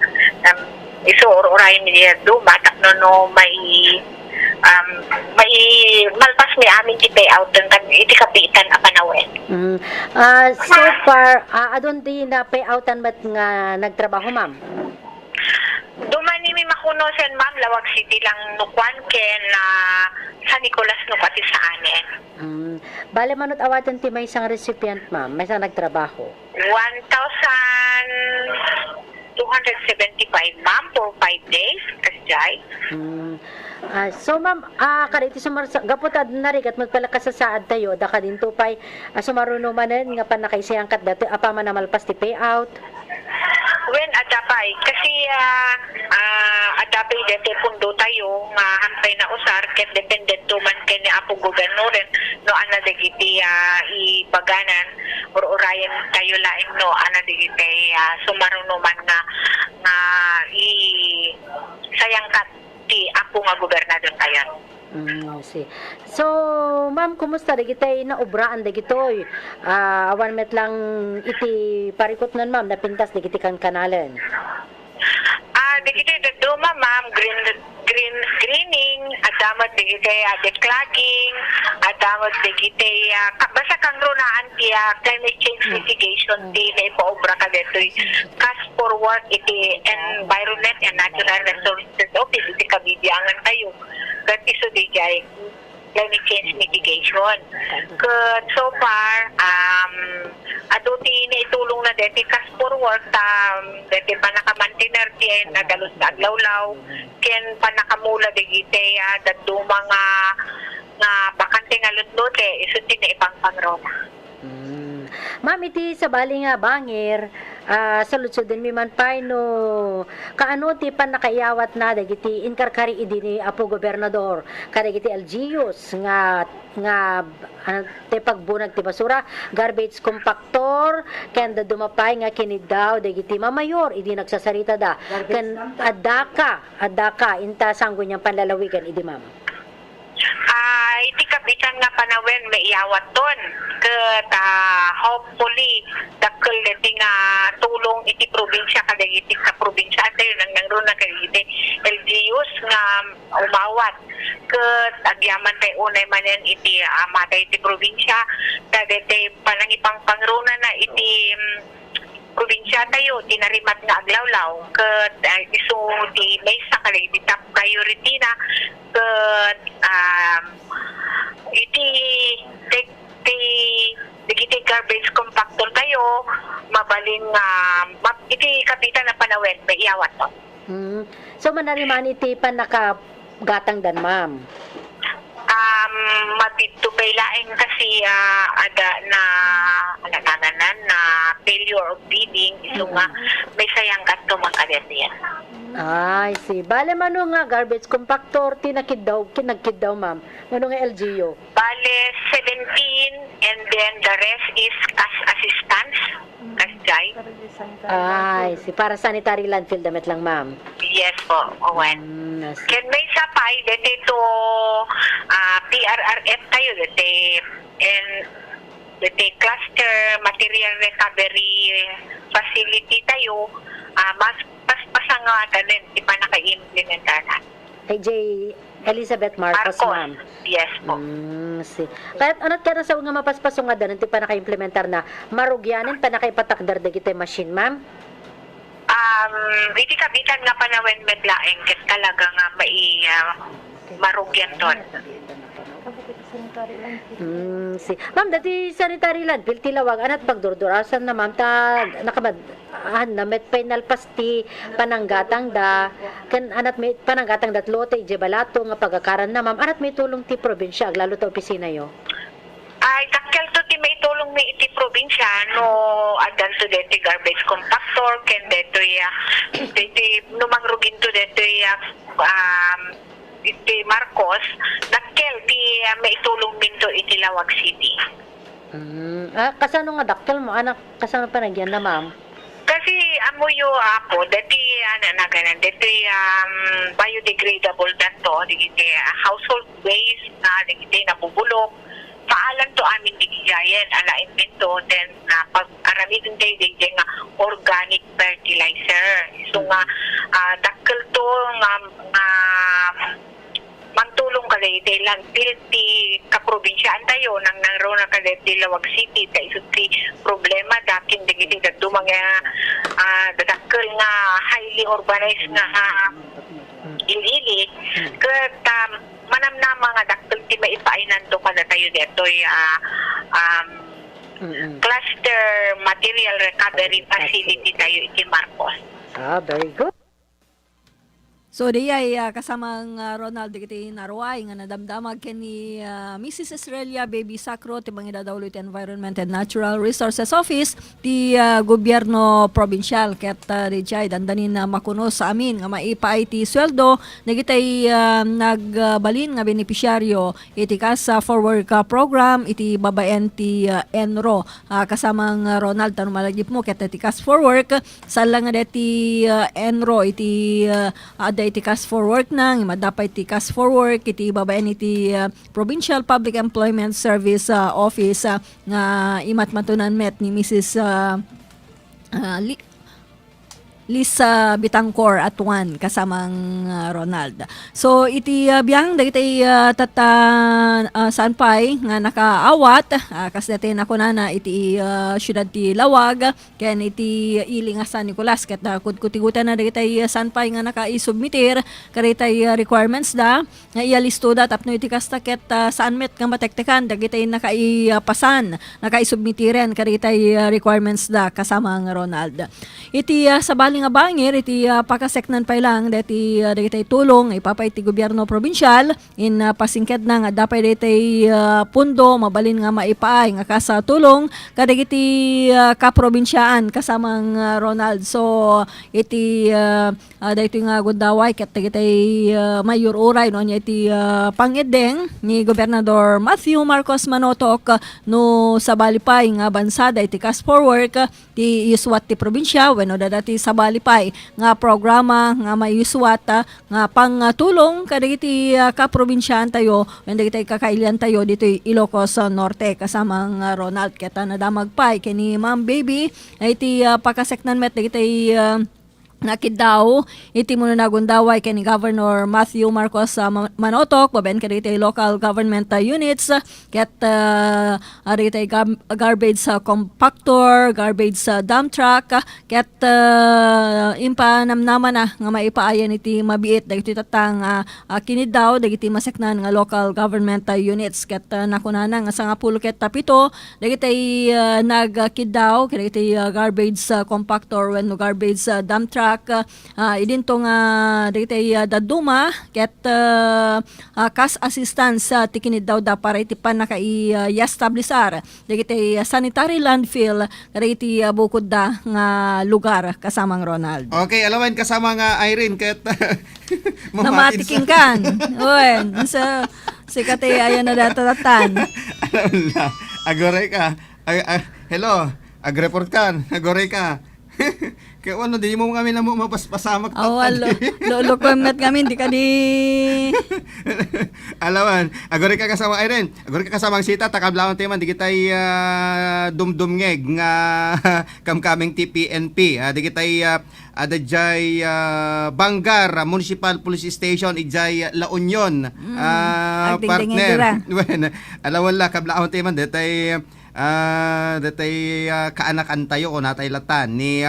Iso orayin niya dumatak no may malpas mi amin ti payout kan iti kapitan a panawin. So far adon di na payoutan bat nga nagtrabaho, ma'am? Dumani mi makunosen, ma'am, Lawag City lang nukwan ken San Nicolas no pati sa anin. Bale manut awatan ti may isang recipient, ma'am, may isang nagtrabaho. 1,275, ma'am, for 5 days kasjay. So ma'am, kaditi gaputad na rin at magpalakas sa saad tayo, da ka din tupay, sumaruno manen nga panakaisayang kat dati, apaman na malpas ti payout? When adapay, kasi adapay dati pundo tayo, nga hampay na usar, ken dependent to man ken ni Apo Gobernador, no ana dagiti ibaganan, or orayan tayo laing no, ana dagiti sumaruno man nga sayang kat ti Apo nga gobernador tayo. See. So, ma'am, kumusta dagitay na obraan dagitoy? Awan met lang iti parikot nan, ma'am, napintas dagiti kan kanalan. Dagiti daduma, ma'am, greening, adamat dagiti declogging, adamat dagiti basta kang runaan ti climate change mitigation ti na ipaobra ka detoy. Cash for Work iti Environment and Natural Resources Office iti kabibiangan tayo. Kat iso di jay climate change mitigation. Kat so far, aduti na itulong na deti Cash for Work deti pa nakamantener ti nagalos na aglawlaw ken pa nakamula digiti daduma nga bakante nga lutlote iso ti na ipang pangroma. Ma'am, iti sa bali nga bangir, sa lutsudin mi man pay no kaano ti pan nakaiyawat na dagiti inkarkari idi ni Apo Gobernador kadagiti LGUs nga te pagbunag ti basura, garbage compactor ken dumapay nga kinidaw dagiti mamayor idi nagsasarita da ken adaka inta sanggo niyang panlalawigan idi, ma'am. Iti kapitan nga panawin may iyawat ton ket hopefully dakkel deti nga tulong iti probinsya kadagiti ka probinsya tayo nang ron na kadagiti LGUs nga umawat ket agyaman tay unay manen iti matay iti probinsya dagiti panangipang pangruna na iti probinsya tayo tinarimat nga aglawlaw ket isu di may sa kadagiti top priority na ket iti garbage compactor tayo mabalin iti kapitan na panawin may iyawat to. So manariman iti pan nakagatang dan, ma'am. Matitubay laing kasi ada na natananan na failure of bidding iso nga may sayang kato makadet niya. I see. Bale mano nga garbage compactor kinagkid daw, ma'am. Mano nga LGU? Bale 17 and then the rest is cash assistance. Kasjay. I see. Para sanitary landfill damit lang, ma'am. Yes po, Owen. Ken may sapay dito to PRRF tayo dito and dito cluster material recovery facility tayo mas paspasangatan din di pa naka-implementanan. AJ Elizabeth Marcos, ma'am. Yes po. Kahit anot ka na sa nga mapaspaso nga danon, ti pa naka-implementar na marugyanin pa nakaipatakdar da kita machine, ma'am? Hindi kabitan nga pa na when medlaeng ket talaga nga mai marugyan doon. Ma'am, dati sanitary land, piltilawag, anat pagdurdurasan na ma'am, ta nakabad, na met penal pasti pananggatang da, kan anat may pananggatang dat lote, jebalato, nga pagakaran na ma'am, anat may tulong ti probinsya, aglalo ta opisina yo? Ay, takkel to ti may tulong ni iti probinsya, no, adan to deti garbage compactor, ken deto ya, deti numangrugin to deto ya, iti Marcos, dakkel ti may tulong minto iti Lawag City. Kasano nga dakkel mo, anak, kasano pa nagyan na ma'am? Kasi amuyo ako, dati na ganan, dati biodegradable na to, digiti household waste na digiti nabubulok, paalan to amin digigayen, alain minto, then pag-aramidin tayo digiti nga organic fertilizer. So nga, dakkel to nga magtulong ka dahil landfill ti kaprobinsyaan tayo nang nangro na ka dahil Lawag City ta isot ti problema dakin digiti dadumang dadakkel nga highly urbanized nga ilili ket manam na mga dakkel ti maipainan to kada tayo detoy cluster material recovery facility tayo iti Marcos. Very good. So di ay kasamang Ronald digiti naruay nga nadamdamag ken ni Mrs. Estrella Baby Sacro ti Bangida Dawit Environment and Natural Resources Office ti gobyerno provincial ket di jay dandanin na makuno sa amin nga maipaay ti sweldo nagitay nagbalin nga benepisyaryo iti kas for work program iti babaen ti Enro kasamang Ronald tanong malagip mo ket ti kas for work sala nga deti Enro iti iti Cash for Work nang madapay iti Cash for Work iti babaen iti Provincial Public Employment Service Office nga imat matunan met ni Mrs. Lisa Bitangkor at Juan kasamang Ronald. So iti biyang dagiti tata sanpay nga nakaawat kas dati nakunana iti syudad ti Lawag ken iti iling San Nicolas ket kutikutan na dagiti sanpay nga nakaisubmitir karitay requirements da nga ialisto da tapno iti kasta ket saan met nga matektekan dagiti nakaipasan nakaisubmitiren karitay requirements da kasamang Ronald. Iti sabali nga bangir iti pakaseknan pa lang dati dagiti tulong ipapay ti gobyerno provincial in pasingked na nga dapay dati pundo mabalin nga maipaay nga kasa tulong kadagiti kaprobinsyaan kasamang Ronald. So iti dati nga gundaway ket dagiti mayor uray no nya iti pangedeng ni Gobernador Matthew Marcos Manotok no sabalipay nga bansada iti Cash for Work ti iswat ti probinsya wenno dati sabalipay nga programa nga mayuswat nga pangtulong kadagiti kaprobinsyaan tayo wenno dagiti kakailian tayo dito Ilocos Norte kasamang Ronald ket nadamag pay kini Ma'am Baby iti pakaseknan met dagiti nakidaw iti muna nagundaway kay ni Governor Matthew Marcos Manotok baben kaditi local government units ket aditi garbage compactor, garbage dump truck ket impanamnaman na nga maipaayan iti mabiit dagiti tatang kinidaw dagiti maseknan nga local government units ket nakunana nga sanga pulo ket tapito dagiti nagkidaw kaditi garbage compactor wenno garbage dump truck idinto nga dagiti daduma ket cash assistance tikinid daw da para iti pan naka-i-establisar dagiti sanitary landfill dagiti bukod da nga lugar kasamang Ronald. Okay, alawan kasama nga Irene ket namatiking kan. Oy, sa sikate ayan na datatatan. Alam na, agore ka. Hello, agreport kan. Agore ka. Kaya ano, di mo kami na mo mapaspasamak. Awal, lolo komet kami, di ka di... Alawan, agora ka kasama Irene. Agora ka kasamang sita takablaon teman di kitay dumdumngeg nga kamkaming TPNP. Di kitay ada jay Bangar Municipal Police Station ijay La Union partner. Bueno, alawan la kablaon teman detay kaanak-an tayo ko natay latan ni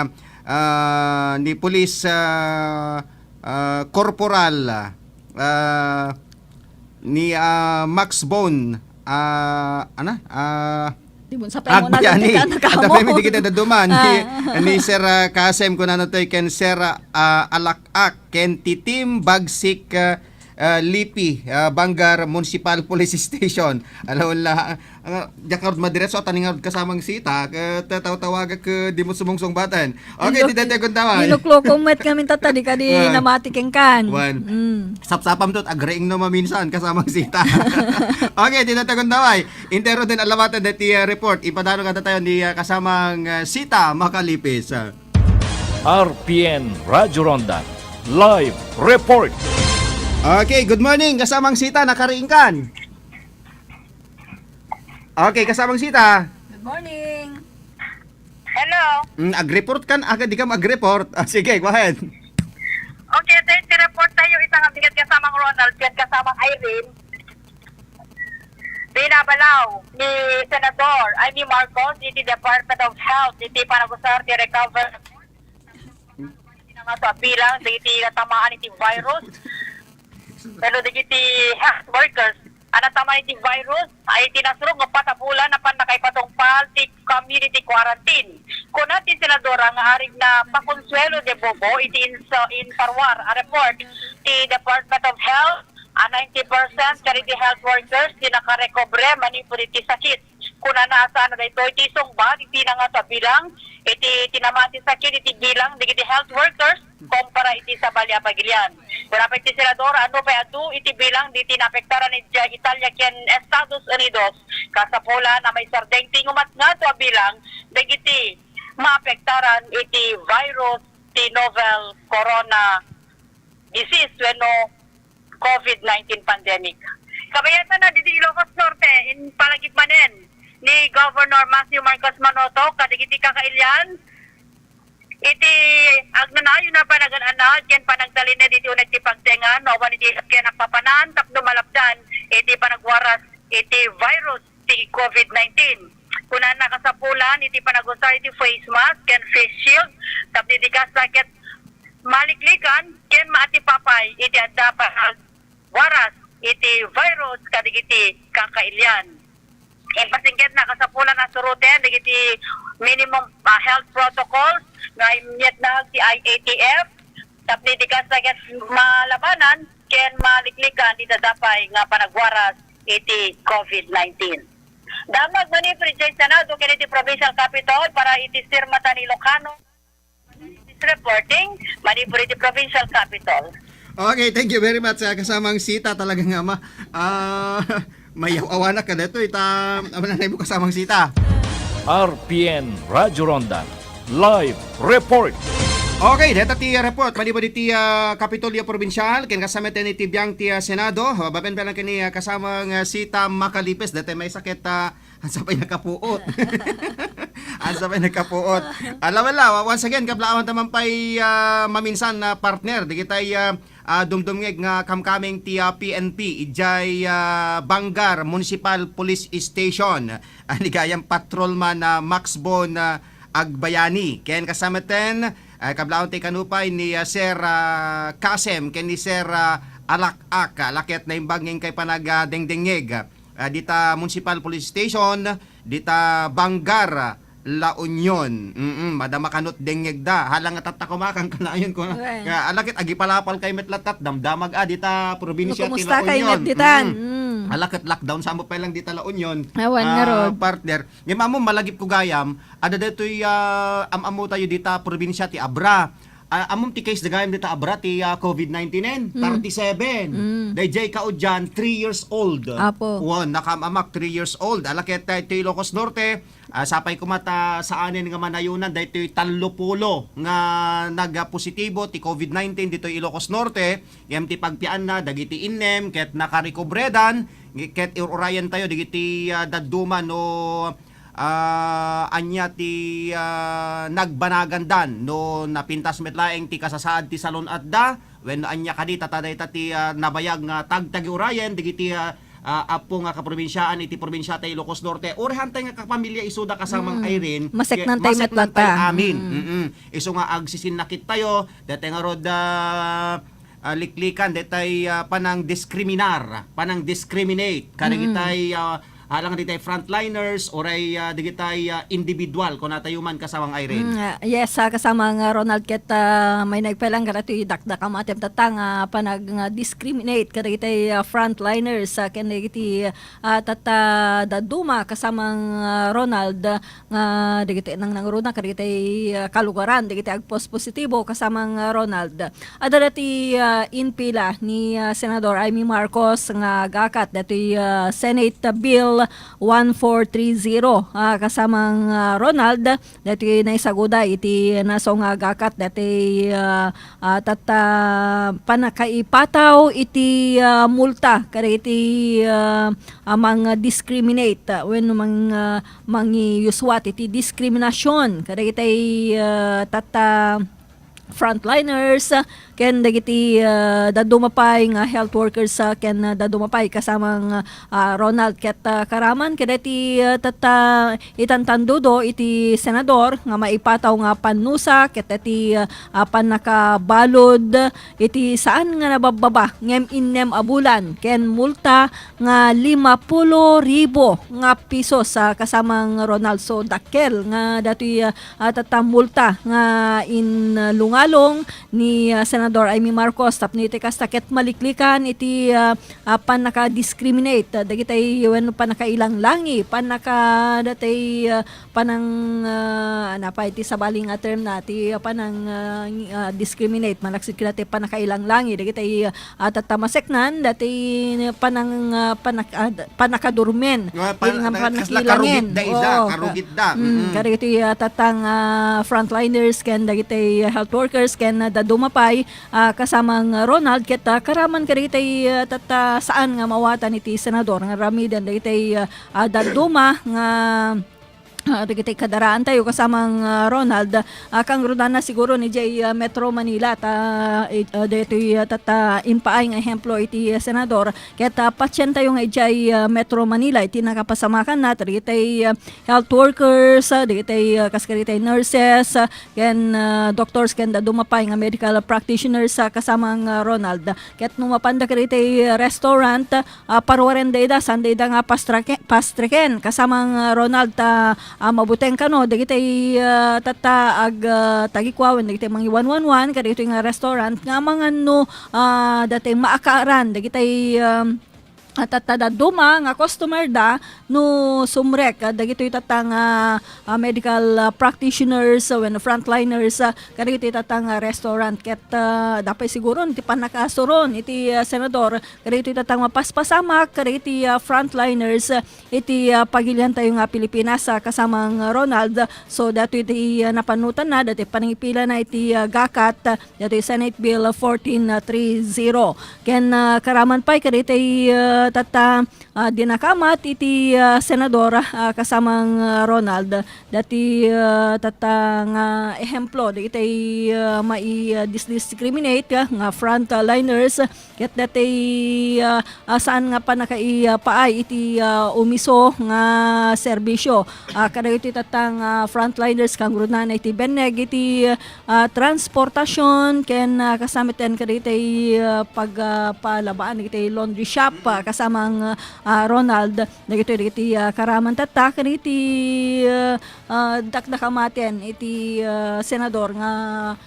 Police Corporal ni Max Bone Di mo sa pemo na Agbayani. lang At nakamo. hindi kita daduman ni Sir Kasem ko na toy ken Sir Alakak ken Titim Bagsik Lipi Bangar Municipal Police Station. Alawon la jakard madiretso taningad kasamang sita tataw-tawag ke di mo sumungsong batan. Okay, di dete kun tawa. Niluklo komet kami tata, di ka di namati kengkan. Sapsapam tot agreeng no maminsan kasamang sita. Okay, di dete kun taway. Intero din alamatan deti report ipadano kada tayo ni kasamang sita Makalipis. RPN Radyo Ronda Live Report. Okay, good morning. Kasamang sita, nakariingkan. Okay, kasamang sita. Good morning. Hello. Ag-report kan, agad di ka mag-report. Sige, go ahead. Okay, then report tayo isang abigat kasamang Ronald at kasamang Irene. Binabalaw ni Senador Amy Marcos, iti Department of Health, iti panagusar ti recover nga sa bilang, iti natamaan iti virus. Pero digiti health workers, anatama iti virus, ay tinasrong ng patabulan na panakaypatungpal ti community quarantine. Kuna ti Senadora nga arig na pakonsuelo de Bobo, iti in Parwar, a report ti Department of Health, 90% charity health workers di nakarekobre manipuli ti sakit. Kuna naasaan na ito, iti sungba, iti na nga sa bilang, iti tinamati sakit, iti bilang, digiti health workers, kumpara iti sa Balya Pagilian. Kuna pa iti Senador, ano pa ito, iti bilang, di tinapektaran ni Italia ken Estados Unidos, kasapula na may sardeng tingumat nga ito bilang, digiti maapektaran iti virus, ti novel corona disease, weno COVID-19 pandemic. Kabayatan na dito Ilocos Norte, in palagitmanen ni Governor Matthew Marcos Manoto, kadigiti kakailyan, iti agnanayo na panagan-anad, yan panagdali na dito nagtipagtengan, no, wan iti kaya nagpapanan, tapno malapdan, iti panagwaras, iti virus, ti COVID-19. Kuna nakasapulan, iti panagusar, iti face mask, ken face shield, tapno iti kasakit, maliklikan, ken maatipapay, iti adda waras, iti virus, kadigiti kakailyan. Pasingkit na kasapulan na suruten, digiti minimum health protocols, nga imyet na si IATF, tapni di ka sagat malabanan, ken maliklikan, di dadapay nga panagwaras, iti COVID-19. Damag mani Prijay Senado, ken iti Provincial Capital, para iti Sirmatan Ilocano, reporting, Manipur iti Provincial Capital. Okay, thank you very much kasamang sita talaga nga mayaw-awa na ka dito nanay mo kasamang sita. RPN Radyo Ronda Live Report. Okay, dito ti report mali ba ti Kapitolyo Provincial ken kasama ti tibiyang ti Senado baben pa lang kini kasamang sita Makalipis dito may sakit sabay nakapuot. Sabay nakapuot. Alam wala once again kablaawan taman pay maminsan na partner di kitay dumdumngeg nga kamkaming ti PNP ijay Bangar Municipal Police Station anigayang patrolman Max Bon Agbayani ken kasama ten kablaon ti kanupay ni Sir Kasem ken ni Sir Alakak laket na imbangeng kay panagdengdengeg dita Municipal Police Station dita Bangar La Union. Madama kanot dengeg da. Halang tatakumakan kanayon ko. Alakit agipalapal kay metlatat damdamag dita probinsya ti La Union. Kumusta kay metditan? Alakit lockdown sa mo pa lang dita La Union. Awan nga rod. Partner. Ngem amo malagip ko gayam ada detoy amamo tayo dita probinsya ti Abra. among ti case dagayam dita abra ti COVID-19 37. Dayjay kaudyan 3 years old. Apo. Nakamamak 3 years old. Alaket ti Ilocos Norte, sapay kumata sa anin nga manayunan daytoy 30 nga nagpositibo ti COVID-19 dito Ilocos Norte. Yam ti pagpian na dagiti innem ket nakarikobredan ket urayan tayo dagiti daduma no anya ti nagbanagandan no napintas metlaeng ti kasasaad ti salon adda when anya kadi tatadayta ti nabayag nga tagtagi urayan digiti apo nga kaprobinsyaan iti probinsya tay Ilocos Norte orahan tay nga kapamilya isuda kasamang Irene Maseknan tay metlata. amin. Isu nga agsisinakit tayo dati nga rod liklikan detay panang discriminate kanagitay alang ditay frontliners oray digitay individual kun natayuman kasamang Irene. Yes, kasama nga Ronald ket may nagpelang karatu dakdak ang atem tatang panag discriminate kadagitay frontliners ken digiti tata daduma kasamang Ronald nga digitay nang nangruna kadagitay kalugaran digitay agpos positibo kasamang Ronald. Adalati inpila ni Senador Amy Marcos nga gakat dati Senate Bill 1430 kasamang Ronald dati naisaguda iti nasong gakat dati tata panakaipataw iti multa kada iti amang discriminate when mangi yuswat iti diskriminasyon kada iti tata frontliners ken dagiti dadumapay nga health workers ken dadumapay kasamang Ronald ket karaman kadati tata itantandudo iti senador nga maipataw nga panusa ket iti panakabalod iti saan nga nabababa ngem innem abulan ken multa nga 50,000 nga pisos kasamang Ronald. So dakkel nga dati tata multa nga inlungalong ni Senador Amy Marcos tapno iti kastaket maliklikan iti panaka-discriminate dagitay when panakailang langi datay panang anapa iti sabaling term nati panang discriminate manaksid kidati panakailang langi dagitay tatamaseknan dati panakadurmen karugit da kadagiti tatang frontliners ken dagitay health workers ken dadumapay kasamang Ronald ket karaman kadagitay tata saan nga mawatan iti senador nga ramidan dagitay daduma nga dagitay kadaraan tayo kasamang Ronald kang rudana siguro ni Jay Metro Manila ditoy tata inpaay nga ehemplo iti senador ket patsyen tayo nga Jay Metro Manila iti nakapasamakan na dagitay health workers dagitay kaskaritay nurses ken doctors ken dumapay nga medical practitioners kasamang Ronald ket numapanda kadagitay restaurant parwaren dayda sanday nga pastreken kasamang Ronald mabuteng kano dagitay tata ag tagikwawen dagitay mangi 111 kadagitoy nga restaurant nga mga no datay maakaran dagitay tata duma nga customer da no sumrek dagitoy tatang medical practitioners when frontliners kadagitoy tatang restaurant ket dapay siguro iti panakasoron iti senador kadagitoy tatang mapaspasamak kadagiti frontliners iti pagilian tayo nga Pilipinas kasamang Ronald. So dato iti napanutan na dati panangipila na iti gakat dati Senate Bill 1430 ken karaman pay kadagitoy tata dinakamat iti senador kasamang Ronald dati tata nga ehemplo dagitay discriminate nga frontliners ket dati saan nga panakaipaay iti umiso nga serbisyo kadagiti tatang frontliners kang runan iti beneg iti transportasyon ken kasamiten kadagiti pagpalabaan iti laundry shop kasamang Ronald dagiti karaman tata kadagiti dakdakamaten iti senador nga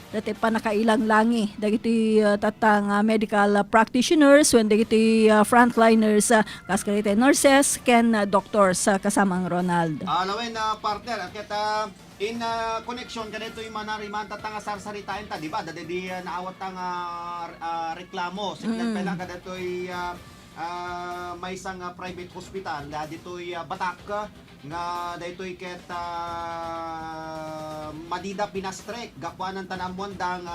dati panakailang langi dagiti tatang medical practitioners when dagiti frontliners kadagiti nurses ken doctors kasamang Ronald. Alawen na partner at kita in connection kanito yung manariman tatang sarsaritain ta, di ba? Dadi di naawat tang reklamo. Signan pa lang kadatoy may isang private hospital na ditoy Batak nga daytoy ket madida pinastrek gakwanan tanamon dang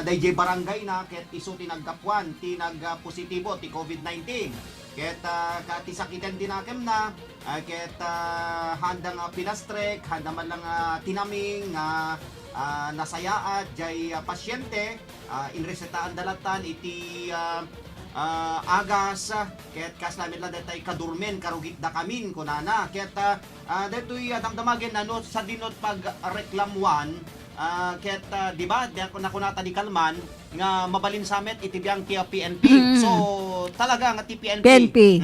dayjay barangay na ket isu tinagkapwan tinag positibo ti COVID-19 ket katisakitan dinakem na ket handang pinastrek handa man lang tinaming nasayaat jay pasyente inresetaan dalatan iti agas ket kas namin lang datay kadurmen karugit da kamin kunana ket detoy damdamagen ano sa dinot pag reklamwan ket di ba di ako nakunata di kalman nga mabalin samet iti biyang ti PNP so talaga nga ti PNP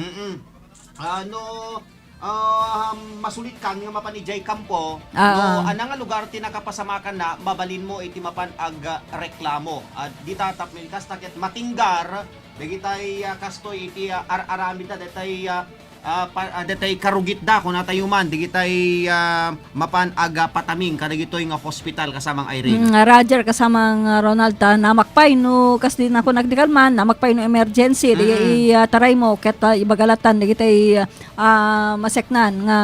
masulit kan nga mapanijay kampo no anang lugar ti nakapasamakan na mabalin mo iti mapan ag reklamo di tatap mi kas taket matinggar dagitay kastoy iti aramid na datay karugit da kun natayuman digitay mapan aga pataming kadagitoy nga hospital kasamang Irene. Roger kasamang Ronald namakpay no kas din ako nagdikalman namakpay no emergency di taray mo ket ibagalatan digitay maseknan nga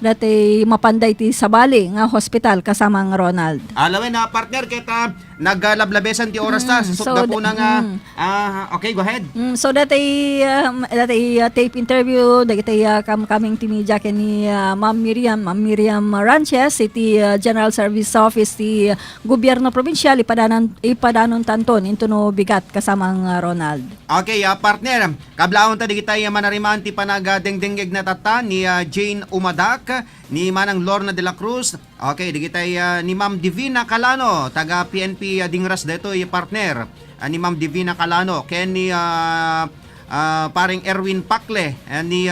datay mapanday ti sabali nga hospital kasamang Ronald. Alawen na partner ket naglalablabesan ti oras ta so po na nga okay go ahead. So datay tape interview dagitay kaming ti media ken ni Ma'am Miriam Ranches iti General Service Office ti gobyerno provincial ipadanon tanton into no bigat kasamang Ronald. Okay, partner, kablaon ta digitay manariman ti panagadengdenggeg na tata ni Jane Umadak ni Manang Lorna de la Cruz. Okay, digitay ni Ma'am Divina Calano taga PNP Dingras detoy partner. Ni Ma'am Divina Calano ken ni paring Erwin Pakle ni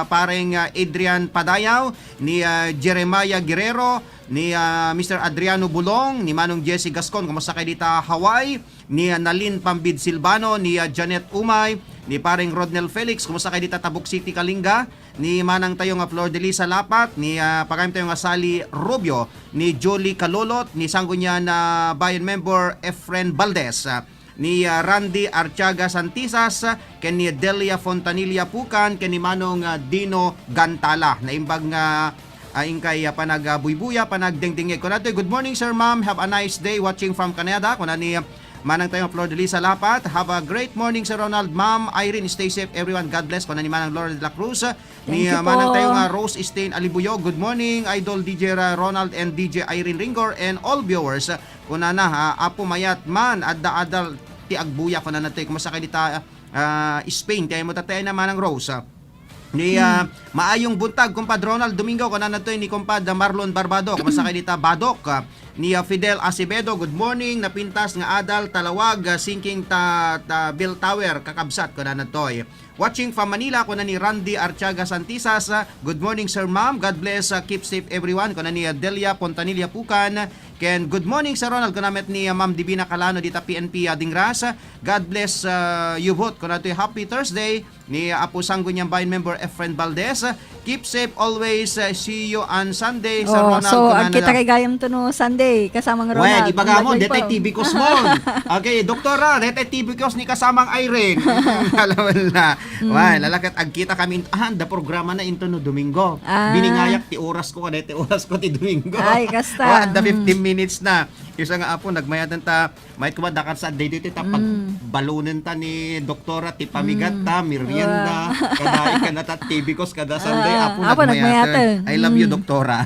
paring Adrian Padayaw ni Jeremiah Guerrero ni Mr. Adriano Bulong ni Manong Jesse Gascon kumusta kay dita Hawaii ni Nalin Pambid Silvano ni Janet Umay ni paring Rodnel Felix kumusta kay dita Tabuk City Kalinga ni Manang tayo nga Flor de Lisa Lapat ni pagayam tayo nga Sally Rubio ni Jolie Kalolot ni sanggunya na bayan member Efren Valdez ni Randy Archaga Santisas ken ni Delia Fontanilla Pukan ken ni Manong Dino Gantala na imbag nga ingkay panagbuйbuya panagdengdengeg ko nato. Good morning sir ma'am, have a nice day watching from Canada kuna ni Manang tayo Flor de Lisa Lapat. Have a great morning sir Ronald, ma'am Irene, stay safe everyone, God bless kuna ni Manang Laura de la Cruz ni Manang tayo nga Rose Stain Alibuyo. Good morning idol DJ Ronald and DJ Irene Ringor and all viewers kuna na apo mayat man adda-adal ti agbuya kuna natoy kumasakay dita Spain tayo mo tatay na Manang Rose ni maayong buntag kumpad Ronald Domingo kuna natoy ni kumpad Marlon Barbado kumasakay dita Badok ni Fidel Acevedo. Good morning napintas nga adal talawag sinking ta Bill Tower kakabsat kuna natoy. Watching from Manila kuna ni Randy Archaga Santisas. Good morning sir ma'am, God bless, keep safe everyone kuna ni Delia Pontanilla Pukan. Ken good morning sir Ronald kuna met ni Ma'am Divina Calano dita PNP Dingras. God bless you both kuna toy happy Thursday ni Apo Sanggunyang Bayan member Efren Valdez. Keep safe always, see you on Sunday sir Ronald. So kita kay gayam to no Sunday kasamang Ronald. Well, di ba gamon detectivikos mo. Okay, doktora, detectivikos ni kasamang Irene. Alam na. Well, lalakat agkita kami da programa na into no Domingo. Biningayak ti oras ko kada ti oras ko ti Domingo. Ay, kasta. Da 15 minutes na. Isa nga apo nagmayadan ta might ko dakat sa day dito ta pagbalunen ta ni doktora ti pamigat ta merienda kada ikanata tibikos kada Sunday apo nagmayatan. I love you doktora.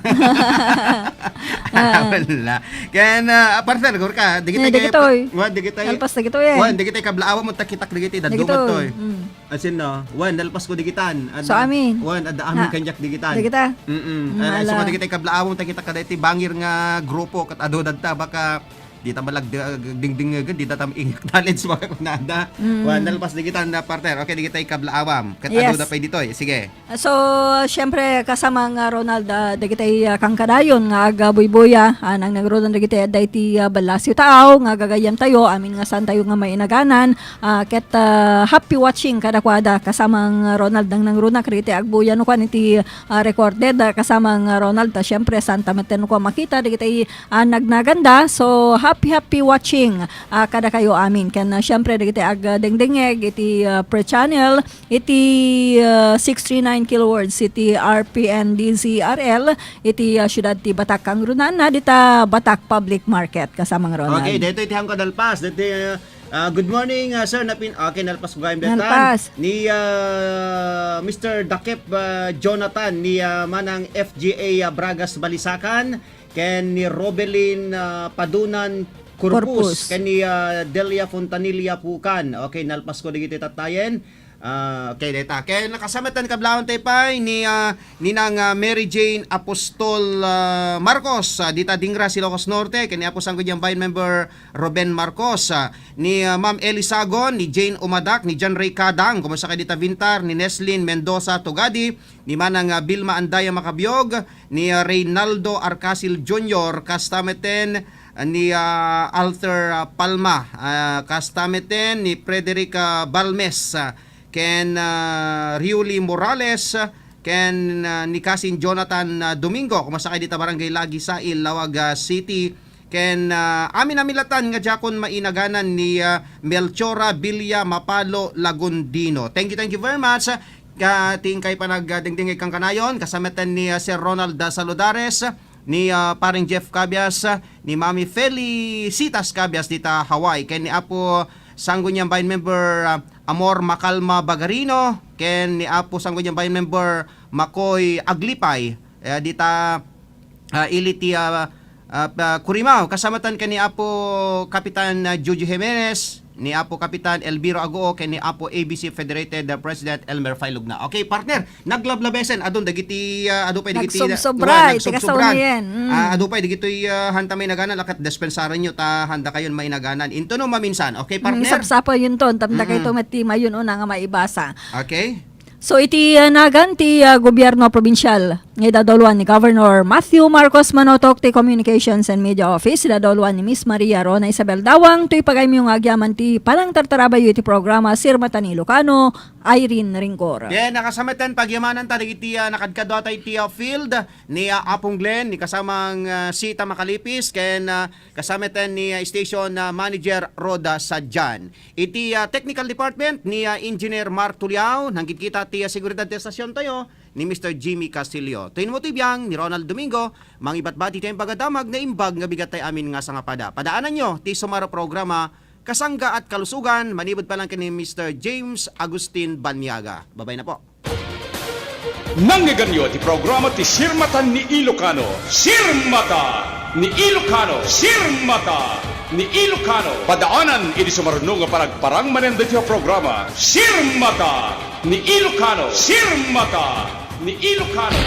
Wala. Ken partner gor ka digitay wan digitay alpas digitoy wan digitay kablaawa mo takitak digitay dadungot toy asin no wan dalpas ko digitan so amin wan ada amin kanyak digitan digita so digitay kablaawa mo takitak kada iti bangir nga grupo kat ado dadta baka di ta malag dingding agad, di ta tam acknowledge mga kunada. Nalpas di kita na partner. Okay, di kita ikablaawam. Kat Yes. ano da pa ditoy. Sige. So, syempre kasama nga Ronald, dagitay kangkadayon nga aga buybuya, nang nagrodon dagitay dayti balasyo tao nga gagayam tayo, amin nga san tayo nga mainaganan, ket happy watching kada kwada kasamang Ronald nang nangruna krite agbuya no kan iti recorded kasamang Ronald, syempre santa meten ko makita dagitay nagnaganda. So happy watching kada kayo amin ken syempre dagitay ag dengdengeg iti pre-channel iti 639 kHz iti RPN DZRL iti syudad ti Batak Kangrunan na dita Batak Public Market kasamang Ronald. Okay, dito iti hangko dalpas. Dito good morning sir napin. Okay, nalpas ko gayam betan. Nalpas. Ni Mr. Dakep Jonathan ni manang FGA Bragas Balisakan ken ni Robelin Padunan Corpus ken ni Delia Fontanilla Pukan. Okay, nalpas ko digiti tatayen. Okay, data. Kaya nakasamatan kablaon tayo pa ni nang Mary Jane Apostol Marcos dita Dingra Ilocos Norte kani apo sang kudyang bayan member Ruben Marcos ni Ma'am Elisagon ni Jane Umadak ni John Ray Kadang kumusta kay dita Vintar ni Neslin Mendoza Tugadi ni manang Bilma Andaya Makabiog ni Reynaldo Arcasil Jr. kastameten ni Alter Palma kastameten ni Frederic Balmes ken Riuli Morales ken ni Kasin Jonathan Domingo kumusta kay dita barangay Lagi Sail Lawag City ken amin amilatan nga jakon mainaganan ni Melchora Bilya Mapalo Lagundino. Thank you very much. Kating kay panagdingding kang kanayon kasametan ni Sir Ronald Saludares ni paring Jeff Cabias ni Mami Felicitas Cabias dita Hawaii ken ni apo sanggo niyang bayan member Amor Makalma Bagarino ken ni apo sanggo niyang bayan member Makoy Aglipay dita iliti Kurimaw kasamatan ken ni apo Kapitan Jojo Jimenez ni apo Kapitan Elviro Agoo ken ni apo ABC Federated President Elmer Failugna. Okay, partner, naglablabesen adun dagiti adu pay dagiti nagsubsobray yan. Adu pay dagiti hanta may naganan lakat dispensaran nyo ta handa kayon may naganan. Into no maminsan. Okay, partner. Isapsapa yun ton tamda kay tumetima yun una nga maibasa. Okay. So iti nagan ti gobyerno probinsyal nga idadoluan ni Governor Matthew Marcos Manotok ti Communications and Media Office idadoluan ni Miss Maria Rona Isabel Dawang tuy pagaymi yung agyaman ti palang tartarabayo iti programa Sirmata ni Ilocano Irene Ringcor. Nakasamatan pagyamanan ta dagiti nakadkadwa tay ti field ni Apong Glen ni kasamang Sita Makalipis ken kasamatan ni Station Manager Roda Sadjan. Iti Technical Department ni Engineer Mark Tuliao nanggit kita ti seguridad ti estasyon tayo ni Mr. Jimmy Castillo. Tuwin mo tibiyang ni Ronald Domingo, mangibat-bati tayong pagadamag na imbag nga bigat tayo amin nga sa ngapada. Padaanan nyo, ti sumaro programa, kasangga at kalusugan, manibod pa lang kini Mr. James Agustin Banyaga. Babay na po. Nangyaganyo ti programa ti Sirmatan ni Ilocano. Sirmata ni Ilocano. Sirmata ni Ilocano. Padaanan iti sumarunong nga parang manenda ti programa. Sirmata ni Ilocano. Sirmata ni Ilocano.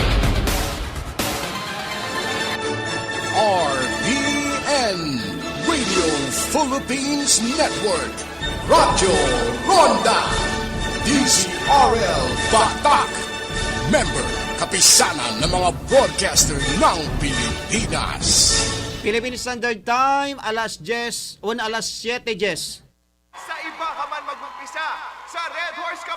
RPN Radio Philippines Network. Radyo Ronda. DZRL Batak. Member, kapisanan ng mga broadcaster ng Pilipinas. Philippine Standard Time, alas 7:10. Sa iba ka man mag-umpisa, sa Red Horse ka